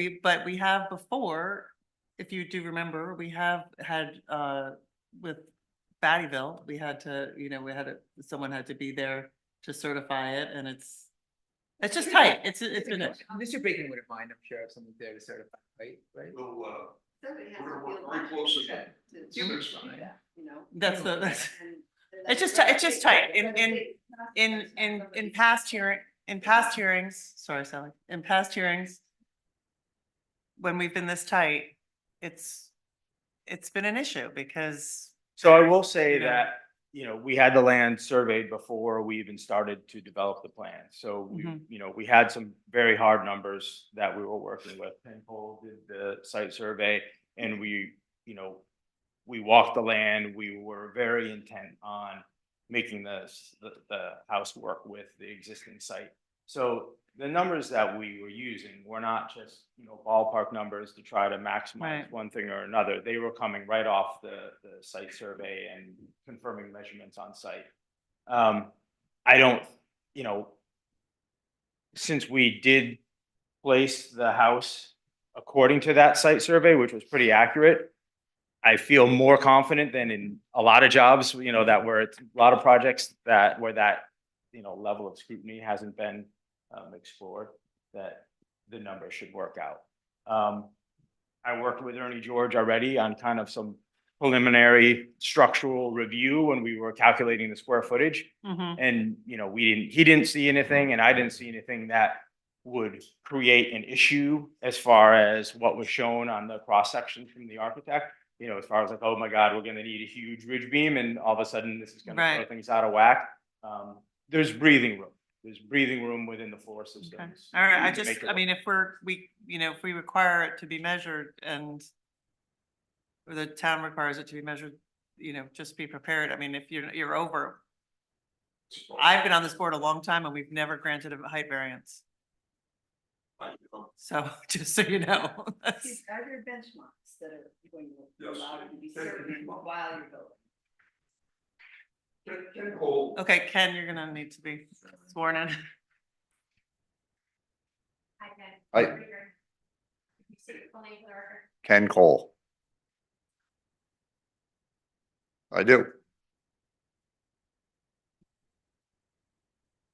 before, if you do remember, we have had, with Battyville, someone had to be there to certify it and it's just tight. It's Mr. Bacon wouldn't mind, I'm sure, if someone's there to certify, right? We'll, Somebody has we're to gonna feel work very closely to to this. that, you know? That's the, that's, And it's just, that's- it's just tight. In That's past hearings, sorry, Sally, in past hearings, when we've been this tight, it's been an issue because, So I will say You know. that, we had the land surveyed before we even started to develop the plan. So Mhm. we had some very hard numbers that we were working with. Penpole did the site survey and we walked the land. We were very intent on making the house work with the existing site. So the numbers that we were using were not just, ballpark numbers to try to maximize Right. one thing or another. They were coming right off the site survey and confirming measurements on site. I don't, since we did place the house according to that site survey, which was pretty accurate, I feel more confident than in a lot of jobs, that were a lot of projects where that level of scrutiny hasn't been explored, that the numbers should work out. I worked with Ernie George already on kind of some preliminary structural review when we were calculating the square footage. Mhm. And, he didn't see anything and I didn't see anything that would create an issue as far as what was shown on the cross section from the architect. As far as like, oh my God, we're gonna need a huge ridge beam and all of a sudden this is gonna throw Right. things out of whack. There's breathing room. There's breathing room within the floor Okay. systems. All right, to make it I work. mean, if if we require it to be measured and or the town requires it to be measured, just be prepared. I mean, if you're over, I've been on this board a long time and we've never granted a height variance. So, just so you know. that's- These are your benchmarks that are going to Yes. allow you to be certain while you're building. Ken Cole, Okay, Ken, you're gonna need to be sworn in. Hi, Ken. Hi. Full name for the record. Ken Cole. I do.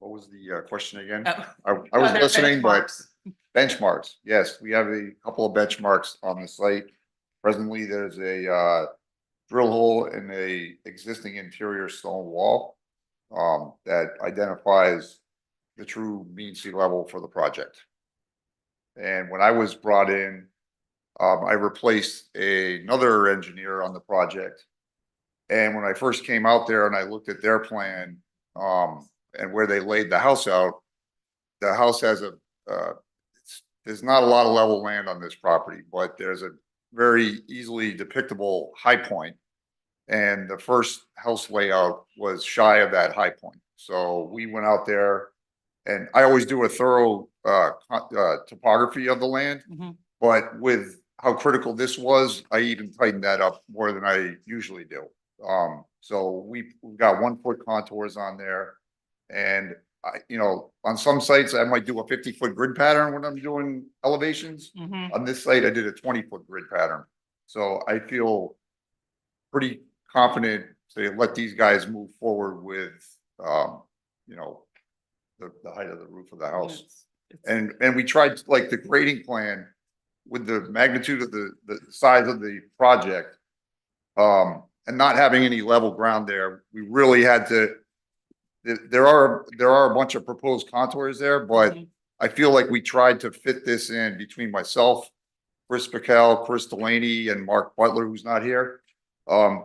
What was the question again? Oh. I was Other listening, but benchmarks. benchmarks, yes, we have a couple of benchmarks on the site. Presently, there's a drill hole in a existing interior stone wall that identifies the true mean sea level for the project. And when I was brought in, I replaced another engineer on the project. And when I first came out there and I looked at their plan, and where they laid the house out, the house has there's not a lot of level land on this property, but there's a very easily depictable high point. And the first house layout was shy of that high point. So we went out there and I always do a thorough topography of the land. Mhm. But with how critical this was, I even tightened that up more than I usually do. So we've got 1 foot contours on there. And on some sites, I might do a 50-foot grid pattern when I'm doing elevations. Mhm. On this site, I did a 20-foot grid pattern. So I feel pretty confident to let these guys move forward with, the height of the roof of the house. And we tried like the grading plan with the magnitude of the size of the project. And not having any level ground there, we really had to, there are a bunch of proposed contours there, but Mhm. I feel like we tried to fit this in between myself, Chris Piquel, Chris Delaney, and Mark Butler, who's not here.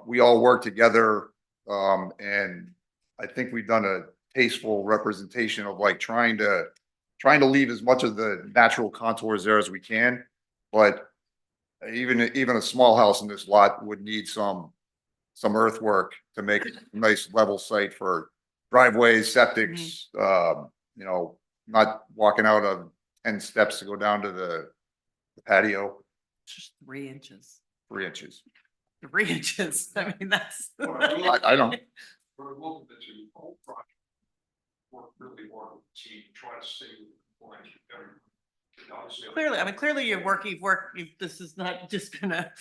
We all worked together, and I think we've done a tasteful representation of like trying to leave as much of the natural contours there as we can. But even a small house in this lot would need some earthwork to make it a nice level site for driveways, septics, not walking out of 10 steps to go down to the patio, Just 3 inches. 3 inches. 3 inches. I mean, that's. I don't. we're looking to the whole project. Work really hard with the team, try to stay with compliance with everything. Obviously, Clearly you've worked, this is not just gonna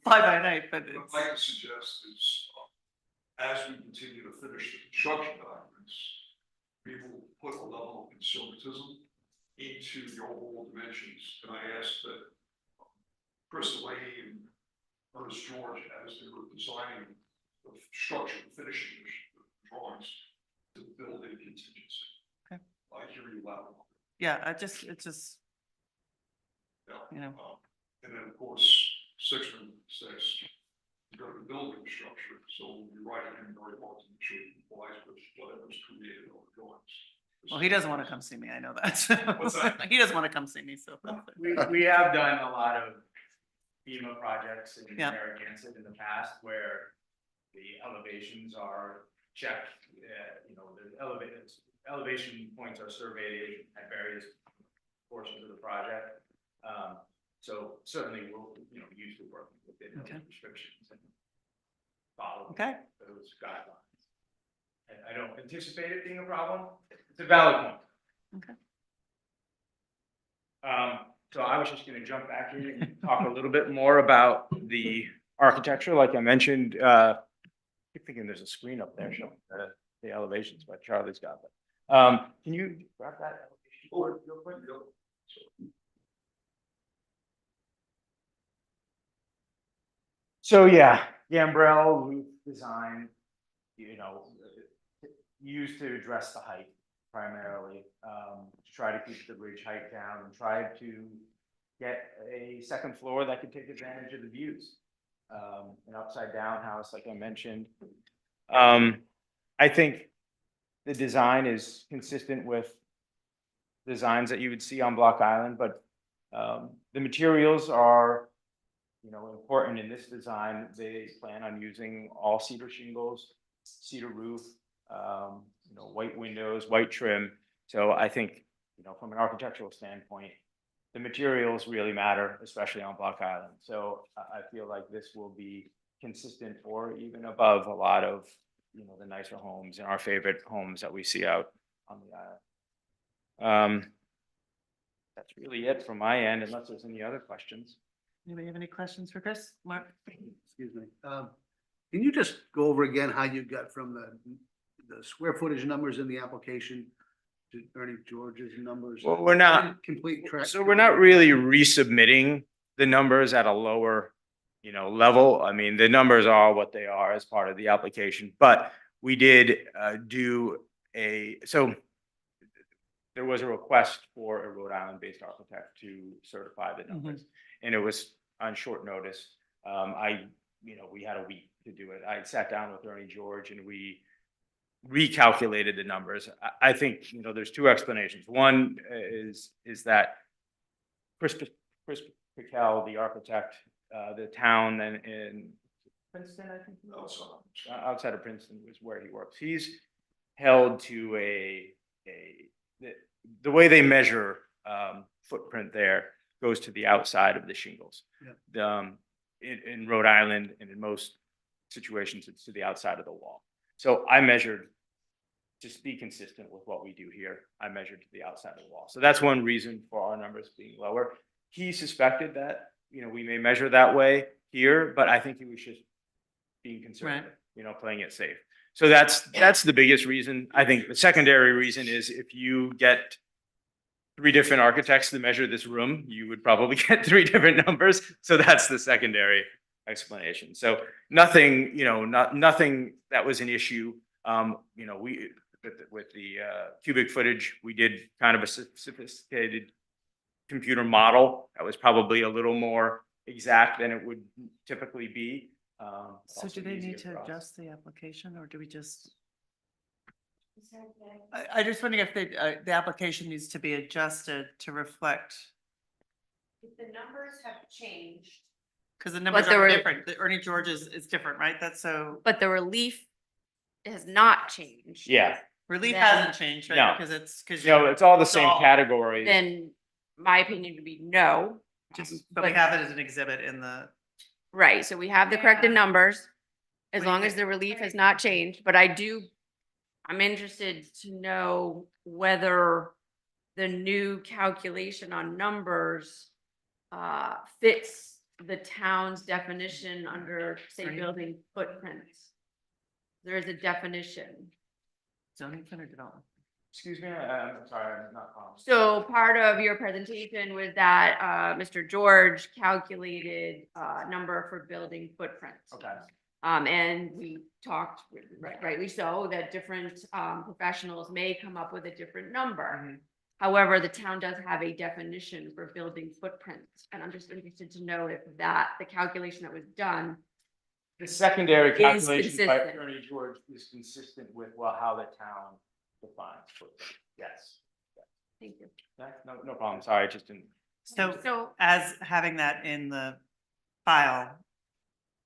fly by night, but What it's. I'd like to suggest is, as we continue to finish the construction documents, we will put a level of conservatism into the overall dimensions. And I ask that Chris Delaney and Ernest George, as they were designing the structure, finishing the drawings to build a contingency. Okay. I hear you loud. Yeah, it's just, Yeah. you know, And then, of course, 6 says, you go to the building structure, so you're writing in very hard to make sure it complies with whatever's created on the drawings. well, he doesn't want to come see me. I know that. What's that? He doesn't want to come see me, so. We have done a lot of FEMA projects in Yeah. Narragansett in the past where the elevations are checked, you know, the elevation points are surveyed at various portions of the project. So certainly we'll, you know, used to work within those Okay. restrictions and follow Okay. those guidelines. And I don't anticipate it being a problem. It's a valid point. Okay. So I was just gonna jump back in and talk a little bit more about the architecture, like I mentioned, I keep thinking there's a screen up there showing the elevations, but Charlie's got that. Can you grab that elevation board real quick? So yeah, gambrel roof design, you know, used to address the height primarily, to try to keep the ridge height down and try to get a second floor that could take advantage of the views. An upside down house, like I mentioned. I think the design is consistent with designs that you would see on Block Island, but the materials are, you know, important in this design. They plan on using all cedar shingles, cedar roof, you know, white windows, white trim. So I think, you know, from an architectural standpoint, the materials really matter, especially on Block Island. So I feel like this will be consistent or even above a lot of, you know, the nicer homes and our favorite homes that we see out on the island. That's really it from my end, unless there's any other questions. Anybody have any questions for Chris? Mark? Excuse me. Can you just go over again how you got from the square footage numbers in the application to Ernie George's numbers? Well, we're not, Complete track. so we're not really resubmitting the numbers at a lower, you know, level. I mean, the numbers are what they are as part of the application, but we did so there was a request for a Rhode Island-based architect to certify the numbers, and it was on short notice. You know, we had a week to do it. I sat down with Ernie George and we recalculated the numbers. I think, you know, there's two explanations. One is that Chris Piquel, the architect, the town in Princeton, I think, outside of Princeton was where he works. He's held to the way they measure footprint there goes to the outside of the shingles. In Rhode Island and in most situations, it's to the outside of the wall. So I measured, just to be consistent with what we do here, I measured to the outside of the wall. So that's one reason for our numbers being lower. He suspected that, you know, we may measure that way here, but I think he was just being conservative, you know, playing it safe. So that's the biggest reason. I think the secondary reason is if you get 3 different architects to measure this room, you would probably get 3 different numbers. So that's the secondary explanation. So nothing, you know, nothing that was an issue. You know, with the cubic footage, we did kind of a sophisticated computer model that was probably a little more exact than it would typically be. So do they need to adjust the application or do we just? I just wondering if the application needs to be adjusted to reflect, If the numbers have changed. because the numbers there are were- different. The Ernie George is different, right? That's so, But the relief has not changed. Yeah, relief Then- hasn't changed, right? No. Because it's, no, it's all the It's same all- categories. Then my opinion would be no. but we have it as an exhibit in the, Right, so we have the corrected numbers, as What do you long as think? the relief has not changed, but I'm interested to know whether the new calculation on numbers fits the town's definition under, say, Right. building footprints. There is a definition. zoning center development. Excuse me, I'm sorry, I'm not following. So part of your presentation was that Mr. George calculated number for building footprints. Okay. And we talked, rightly so, that different professionals may come up with a different number. However, the town does have a definition for building footprint, and I'm just interested to know if the calculation that was done. The secondary Is calculation by consistent. Attorney George is consistent with, well, how the town defines footprint. Yes. Thank you. No problem. Sorry, I just didn't. So as having that in the file,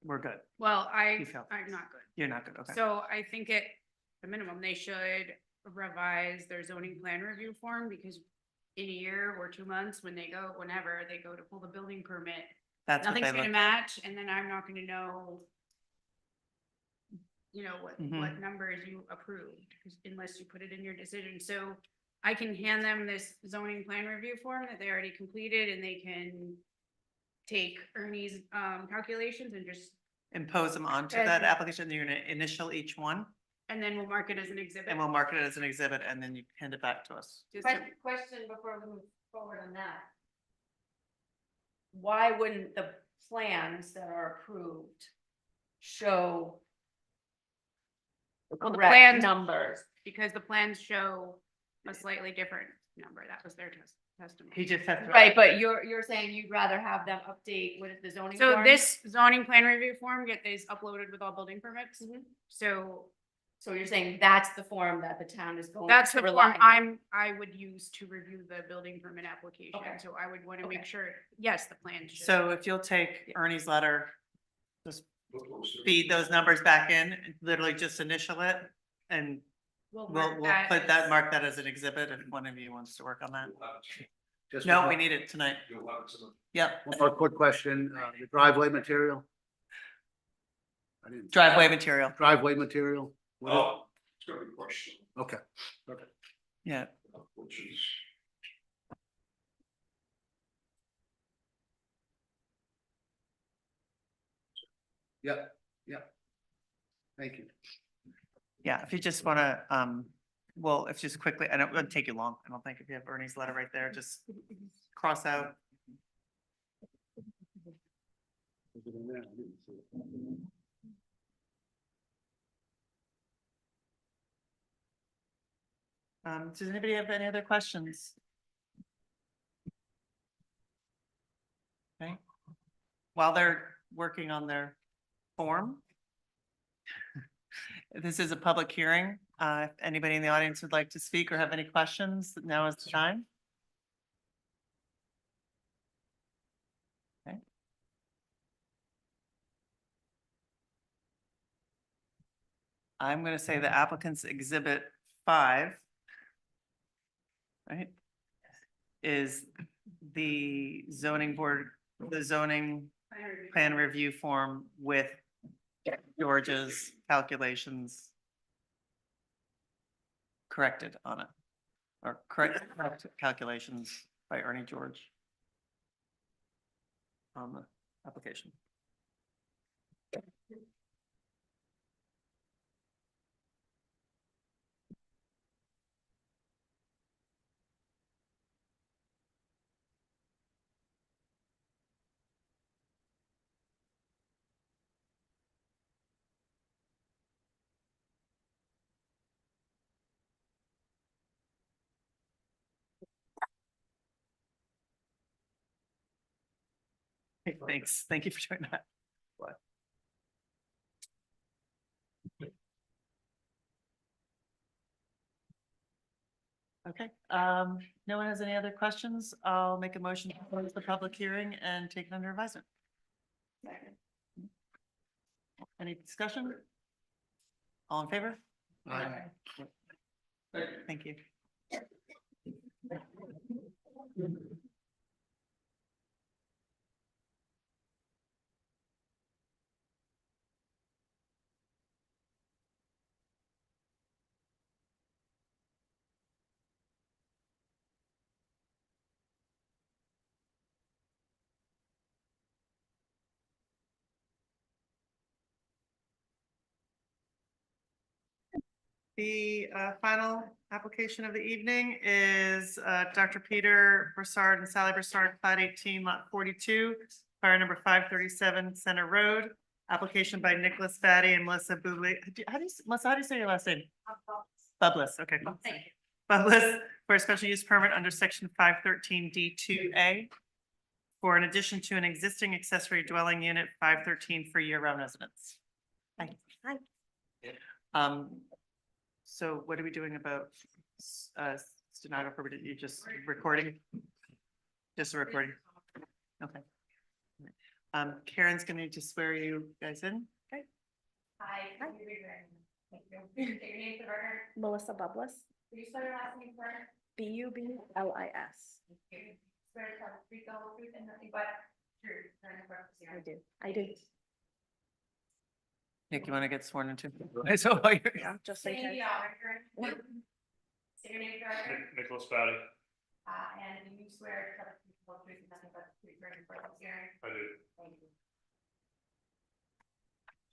we're good. Well, You feel- I'm not good. You're not good, okay. So I think at the minimum, they should revise their zoning plan review form because in a year or 2 months, whenever they go to pull the building permit, That's what nothing's they gonna look, match, and then I'm not gonna know, what Mhm. numbers you approved, 'cause unless you put it in your decision. So I can hand them this zoning plan review form that they already completed, and they can take Ernie's calculations and just, impose them onto As that a- application, you're gonna initial each one, and then we'll mark it as an exhibit. and we'll mark it as an exhibit, and then you hand it back to us. Just to- Question before we move forward on that. Why wouldn't the plans that are approved show the Well, the correct plans- numbers? Because the plans show a slightly different number. That was their testimony. He just has to. Right, but you're saying you'd rather have them update with the zoning So form? this zoning plan review form, get these uploaded with all building permits. Mhm. So So you're saying that's the form that the town is going that's to the rely form on? I would use to review the building permit application. Okay. So I would want to Okay. make sure, yes, the plan should. So if you'll take Ernie's letter, just feed those numbers back in, and literally just initial it, and We'll we'll mark put that, as- mark that as an exhibit, if one of you wants to work on that. Just No, one- we need it tonight. Yep, One more quick question, the driveway material? I didn't- driveway material, Driveway material? What is- Oh, it's gonna be a question, Okay, perfect. yeah. which is. Yep, yep. Thank you. Yeah, if you just wanna, well, if just quickly, I don't, it wouldn't take you long, I don't think, if you have Ernie's letter right there, just cross out. Does anybody have any other questions? Okay, while they're working on their form. This is a public hearing. If anybody in the audience would like to speak or have any questions, now is the time. Okay. I'm gonna say the applicant's exhibit 5. Right? Is the zoning board, the zoning plan review form with George's calculations corrected on it, or correct calculations by Ernie George on the application. Hey, thanks. Thank you for doing that. What? Okay, no one has any other questions? I'll make a motion to close the public hearing and take it under advisement. Any discussion? All in favor? Aye. Thank you. The final application of the evening is Dr. Peter Broussard and Sally Broussard, Plat 18, Lot 42, fire number 537 Center Road. Application by Nicholas Fatty and Melissa Bublé. Melissa, how do you say your last name? Bublis, okay. Thank you. Bublis for a special use permit under section 513D2A for an addition to an existing accessory dwelling unit 513 for year-round residents. Hi. Hi. So what are we doing about stenographer? Were you just recording? Just a recording? Okay. Karen's gonna need to swear you guys in. Okay. Hi. Thank you. Your name for the record. Melissa Bublis, Will you spell your last name for? Bublis. Swear to tell the truth, the whole truth, and nothing but truth during the course of this hearing. I do. Nick, you want to get sworn into? So while you're- Yeah, just Say in the case. honor. Say your name for the record. Nicholas Fatty. And do you swear to tell the truth, the whole truth, and nothing but the truth during the course of this hearing? I do. Thank you.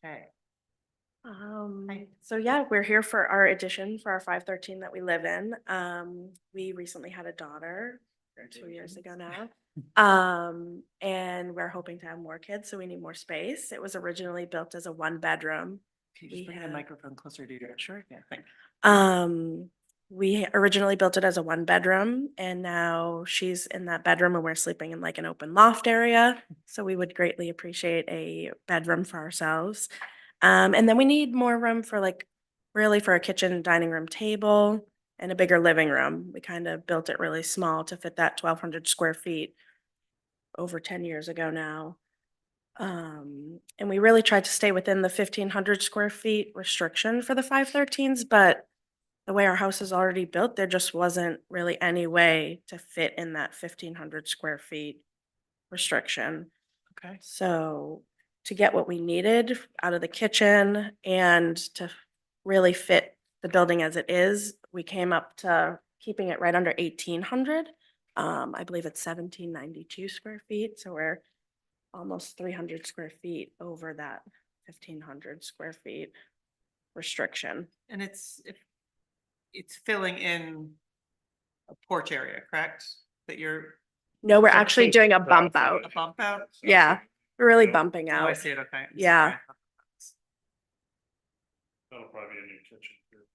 Okay. So yeah, we're here for our addition for our 513 that we live in. We recently had a daughter 2 years ago now. And we're hoping to have more kids, so we need more space. It was originally built as a 1-bedroom. Can you just bring the microphone closer to you? Sure. Yeah, thank you. We originally built it as a 1-bedroom, and now she's in that bedroom and we're sleeping in like an open loft area. So we would greatly appreciate a bedroom for ourselves. And then we need more room for really for a kitchen, dining room table and a bigger living room. We kind of built it really small to fit that 1,200 square feet over 10 years ago now. And we really tried to stay within the 1,500 square feet restriction for the 513s, but the way our house is already built, there just wasn't really any way to fit in that 1,500 square feet restriction. Okay. So to get what we needed out of the kitchen and to really fit the building as it is, we came up to keeping it right under 1,800. I believe it's 1,792 square feet, so we're almost 300 square feet over that 1,500 square feet restriction. And it's filling in a porch area, correct? That you're No, we're So actually big- doing a bump out. a bump out? Yeah, we're really bumping Oh, I out. see it, okay. I'm Yeah. sorry. That'll probably be a new kitchen too.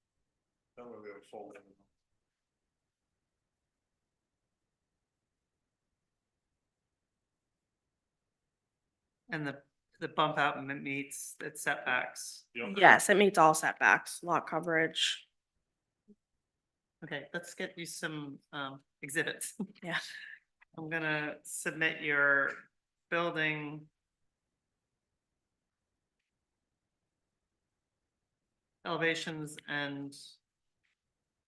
That way we have a full living room. And the bump out meets its setbacks. Yes, it meets all setbacks, lot coverage. Okay, let's get you some exhibits. Yeah. I'm gonna submit your building elevations and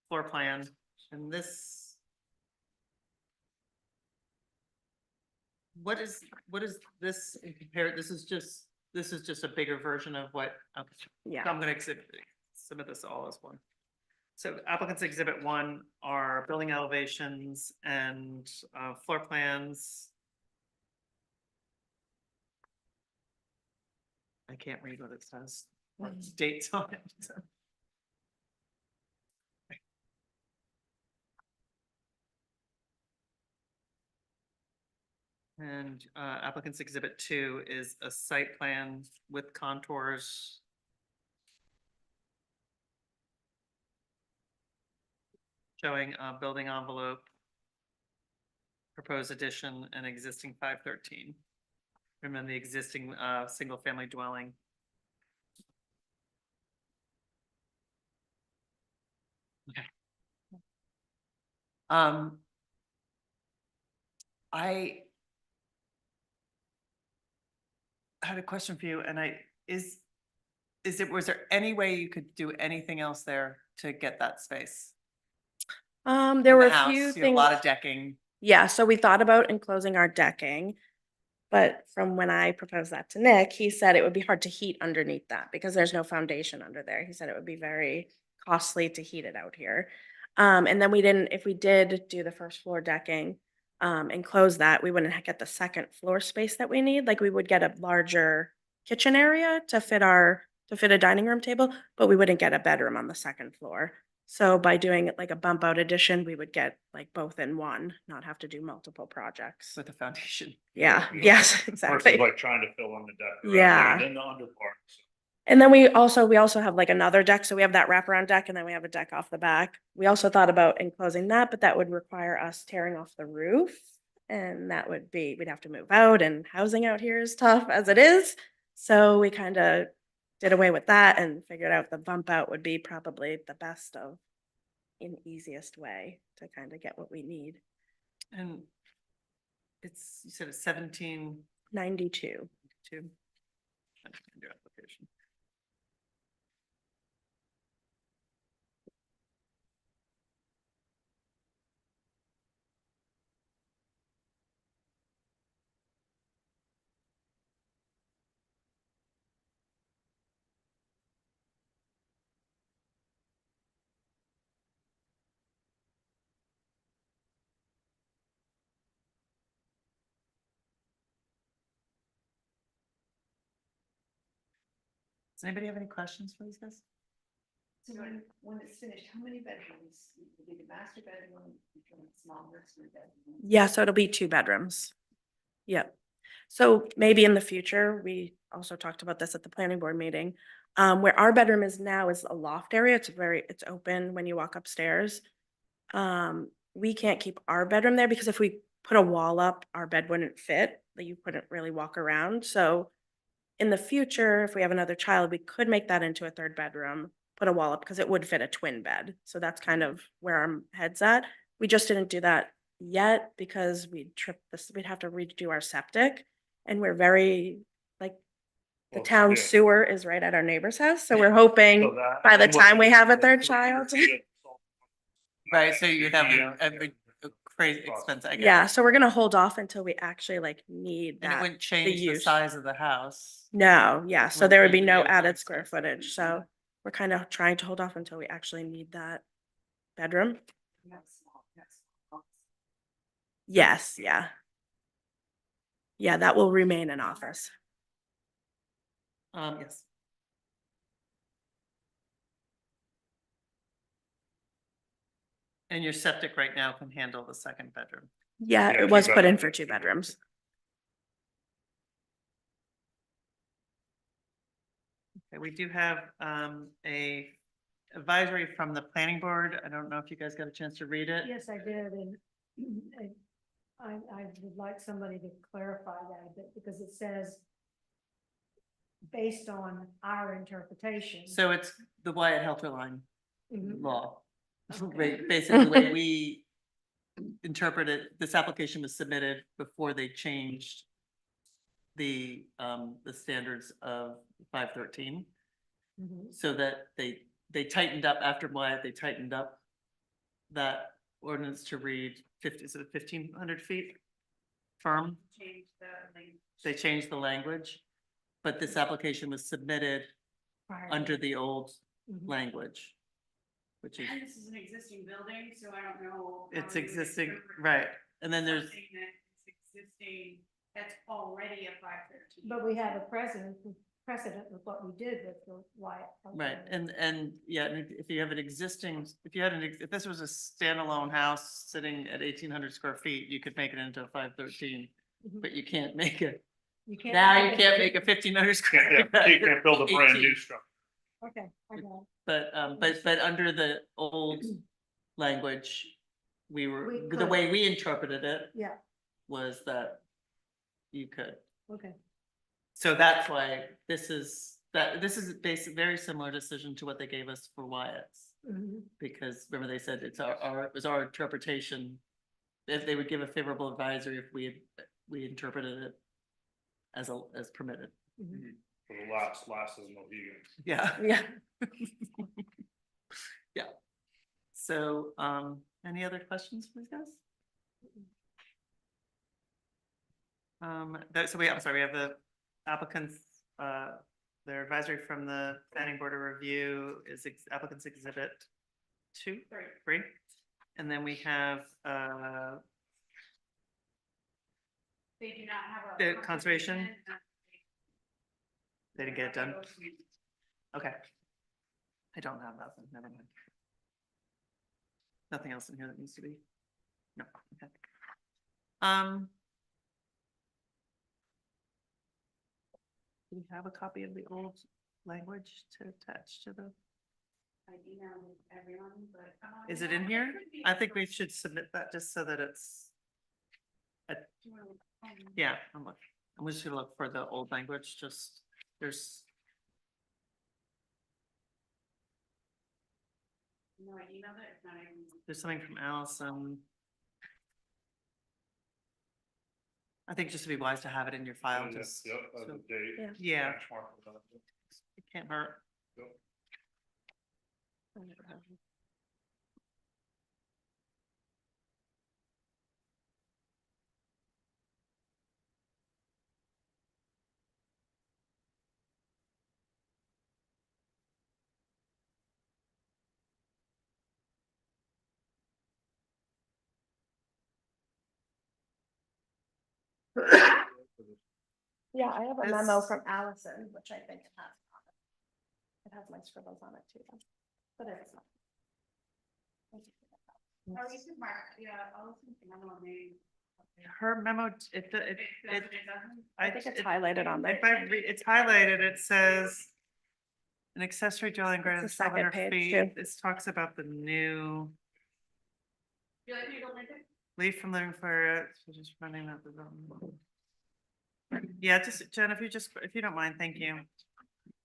floor plan, and this. What is this in compare? This is just a bigger version of what, okay. Yeah. So I'm gonna submit this all as one. So applicants exhibit 1 are building elevations and floor plans. I can't read what it says, or dates on it. So. And applicants exhibit 2 is a site plan with contours. Showing a building envelope. Proposed addition and existing 513. And then the existing single family dwelling. Okay. I had a question for you, and was there any way you could do anything else there to get that space? There In were the a house, few you have things. A lot of decking. Yeah, so we thought about enclosing our decking. But from when I proposed that to Nick, he said it would be hard to heat underneath that because there's no foundation under there. He said it would be very costly to heat it out here. And then if we did do the first floor decking, and close that, we wouldn't get the second floor space that we need. Like we would get a larger kitchen area to fit a dining room table, but we wouldn't get a bedroom on the second floor. So by doing it like a bump out addition, we would get like both in one, not have to do multiple projects. With the foundation. Yeah, yes, exactly. trying to fill in the deck. Yeah. And then the under part. And then we also have like another deck. So we have that wraparound deck and then we have a deck off the back. We also thought about enclosing that, but that would require us tearing off the roof. And that would be, we'd have to move out, and housing out here is tough as it is. So we kind of did away with that and figured out the bump out would be probably the best of an easiest way to kind of get what we need. And it's, you said it's 17. 92. Two. Your application. Does anybody have any questions for these guys? So when it's finished, how many bedrooms? Will be the master bedroom, small nursery bedroom? Yeah, so it'll be 2 bedrooms. Yep. So maybe in the future, we also talked about this at the planning board meeting. Where our bedroom is now is a loft area. It's open when you walk upstairs. We can't keep our bedroom there because if we put a wall up, our bed wouldn't fit. Like you couldn't really walk around. So in the future, if we have another child, we could make that into a 3rd bedroom, put a wall up because it would fit a twin bed. So that's kind of where our head's at. We just didn't do that yet because we'd have to redo our septic, and we're very like the town sewer is right at our neighbor's house. So we're hoping by the time we have a 3rd child. Right, so you'd have a crazy expense, I guess. Yeah, so we're gonna hold off until we actually like need And it that. wouldn't change the use. size of the house. No, yeah, so Wouldn't there would be change no the added outside square square footage, so we're kind of trying to hold off until we actually need that bedroom. Yes, yeah. Yeah, that will remain an office. Yes. And your septic right now can handle the 2nd bedroom. Yeah, it was put in for 2 bedrooms. Okay, we do have a advisory from the planning board. I don't know if you guys got a chance to read it. Yes, I did, and I would like somebody to clarify that a bit, because it says based on our interpretation. So it's the Wyatt Helter line Mhm. law. Okay. Basically, the way we interpret it, this application was submitted before they changed the standards of 513. Mhm. So that they tightened up after Wyatt, they tightened up that ordinance to read 1,500 feet firm. Change the language. They changed the language, but this application was submitted Prior. under the old Mhm. language, which is, And this is an existing building, so I don't know. it's how we would existing, interpret right? And then there's, something that is existing, that's already a 513. But we have a precedent with what we did with the Wyatt. right, and yeah, and if you have an existing, if this was a standalone house sitting at 1,800 square feet, you could make it into a 513. Mhm. But you can't make it, You can't. now you can't make a 1,500 square. You can't build a brand 18. new structure. Okay, I got But under the old language, We the could. way we interpreted it it. Yeah, was that you could. okay. So that's why this is basically very similar decision to what they gave us for Wyatt's. Mhm. Because remember they said it was our interpretation. If they would give a favorable advisory if we interpreted it as permitted. Mhm. For the last is Mohegan. Yeah. Yeah. Yeah. So, any other questions for these guys? I'm sorry, we have the applicants, their advisory from the planning board of review is applicants exhibit 3. And then we have, They do not have The conservation? They didn't get it done? Okay. Okay. I don't have that, never mind. Nothing else in here that needs to be? No, okay. Do we have a copy of the old language to attach to the, I emailed everyone, but. is it in here? I think we should submit that just so that it's, yeah, I'm just gonna look for the old language, just, there's, No, I emailed it, it's not even. there's something from Allison. I think just to be wise to have it in your file, just. so- Yeah. It can't hurt. I never have. Yeah, I have a memo That's- from Allison, which I think it has. on it. It has my scribbles on it too, but it's not. Oh, you can mark, yeah, I'll listen to another one, maybe. Her memo, I think it's highlighted on there. If I read, it's highlighted, it says. An accessory dwelling greater than It's the second 700 page, feet. too. This talks about the new You like me to go like it? leave from living for, so just running up the zone. Yeah, just Jen, if you don't mind, thank you.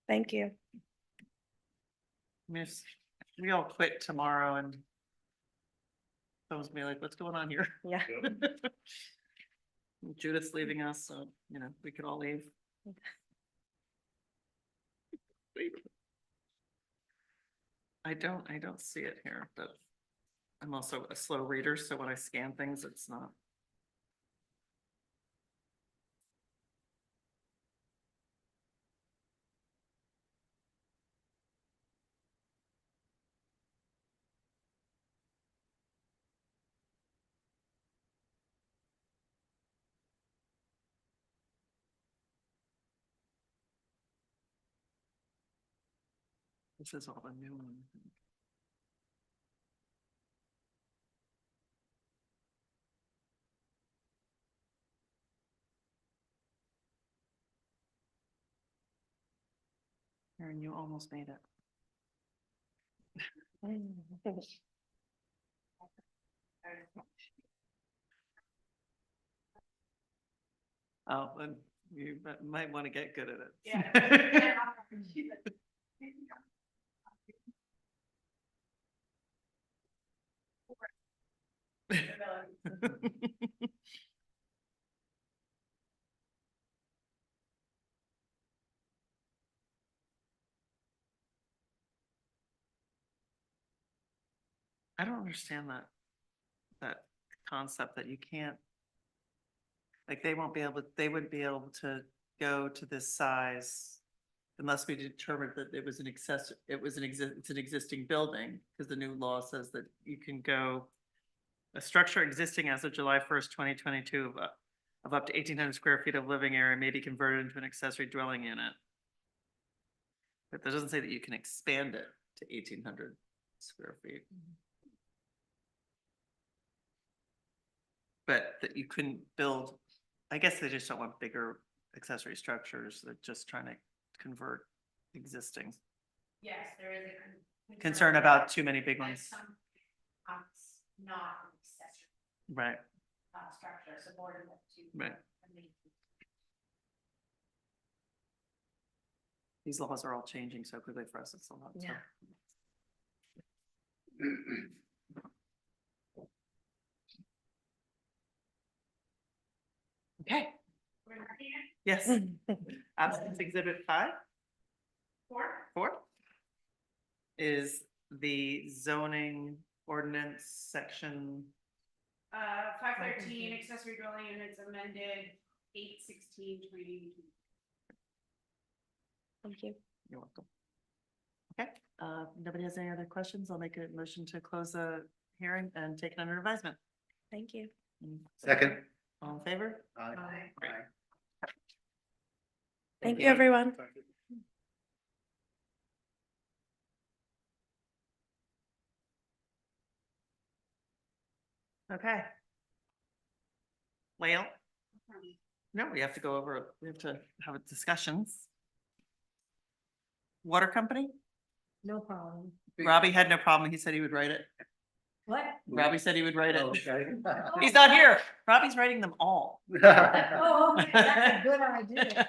Thank you. I mean, we all quit tomorrow and someone's gonna be like, what's going on here? Yeah. Judith's leaving us, so, you know, we could all leave. I don't see it here, but I'm also a slow reader, so when I scan things, it's not. This is all the new one. I think. Erin, you almost made it. Oh, and you might want to get good at it. Yeah. I don't understand that concept that you can't. Like they won't be able, they wouldn't be able to go to this size. Unless we determined that it was an it's an existing building, because the new law says that you can go. A structure existing as of July 1st, 2022 of up to 1,800 square feet of living area may be converted into an accessory dwelling unit. But that doesn't say that you can expand it to 1,800 square feet. But that you couldn't build, I guess they just don't want bigger accessory structures. They're just trying to convert existing. Yes, there is a. Concern about too many big Like ones. some, not an accessory, Right, structure subordinate to. Right. a main- these laws are all changing so quickly for us, it's a lot. so. Yeah. Okay, We're marking it? yes. Absence exhibit 5, 4 is the zoning ordinance section. 513 accessory dwelling units amended 8/16/2018. Thank you. You're welcome. Okay, nobody has any other questions? I'll make a motion to close the hearing and take it under advisement. Thank you. Second. All in favor? Aye. Great. Thank you, everyone. Okay. Well, no, we have to go over, we have to have discussions. Water company? No problem. Robbie had no problem. He said he would write it. What? Robbie said he would write it. Okay. He's not here. Robbie's writing them all. Oh, okay, that's a good idea.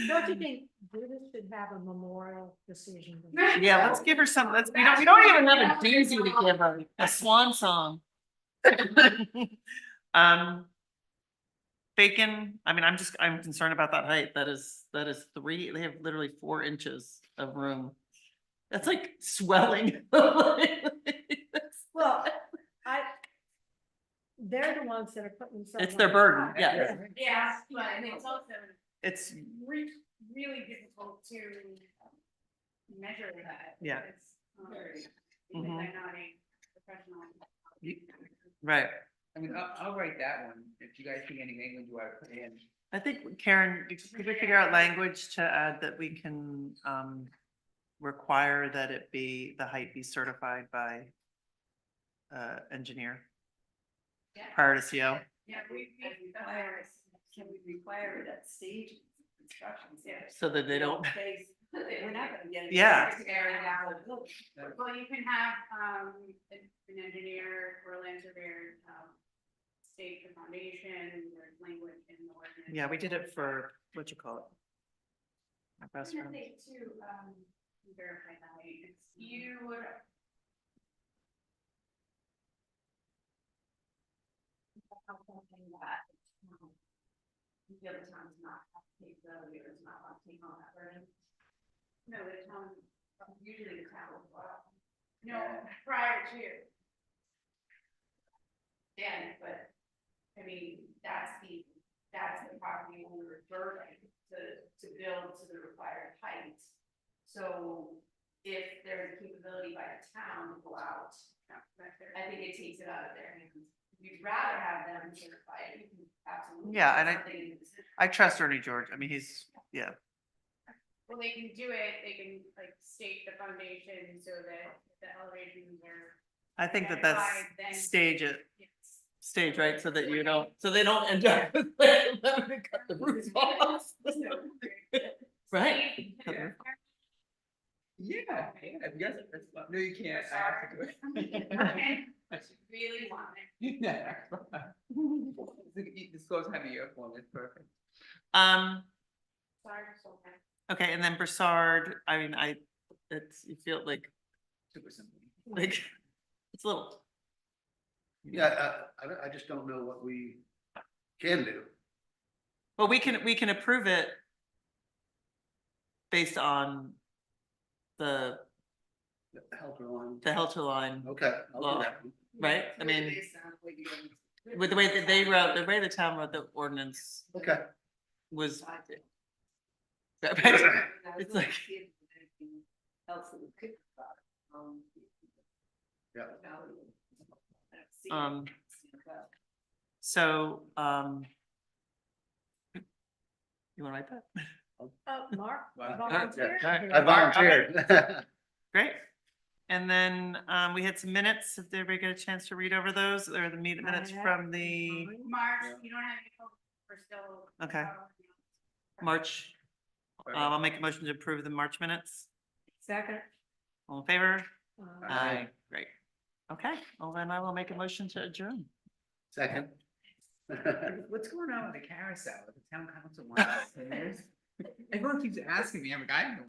Don't you think Judith should have a memorial decision? Yeah, let's give her some, we don't even have a doozy to give her, a swan song. Bacon, I mean, I'm concerned about that height. That is they have literally 4 inches of room. That's like swelling. Well, they're the ones that are putting themselves. It's their on the burden, spot. yes. Yeah, but it's also It's, really difficult to measure that. Yeah. Because Mhm. I'm not a professional. right. I mean, I'll write that one. If you guys think any language you want to put in. I think Karen, could we figure out language to add that we can require that the height be certified by engineer prior to CO? Yeah, can we require it at stage instructions? So that they don't, We're not gonna get. Yeah. Well, you can have, an engineer or a land surveyor, state the foundation, there's language in the ordinance. yeah, we did it for, what you call it? My best I'm gonna friend. say to, verify that, it's, you would. Something that, you feel the town does not have to take the, or is not allowed to take on that burden. No, the town, usually the town will, no, prior to. Yeah, but, I mean, that's the property owner's burden to build to the required height. So if there's a capability by the town to go out, I think it takes it out of their hands. If you'd rather have them certify it, you can absolutely. Yeah, and put something in the decision. I trust Ernie George. I mean, yeah. Well, they can do it, they can like state the foundation so that the elevations are. I think that Identified, then- that's Yes. stage, right? So that so they don't end up with like, having to cut the roof off. Right? Yeah. Yeah, you guys, no, you can't. I have to do it. Really want it. Yeah. This goes heavy uniform, it's perfect. Um, Sorry, so bad. okay, and then Broussard, I mean, you feel like, Super simple. it's a little. Yeah, I just don't know what we can do. Well, we can approve it based on the Helper line. Helter line, Okay. I'll do Law. that. right? I mean, with the way that the way the town wrote the ordinance Okay. was. It's like, Else that we could. Yeah. so, you wanna write that? Mark, Well, volunteer. I volunteered. Great. And then, we had some minutes, if everybody get a chance to read over those, or the minutes from the March, you don't have any, we're still. Okay. March. I'll make a motion to approve the March minutes. Second. All in favor? Aye. Great. Okay, well then I will make a motion to adjourn. Second. What's going on with the carousel? The town council wants. Everyone keeps asking me, I'm like, I don't know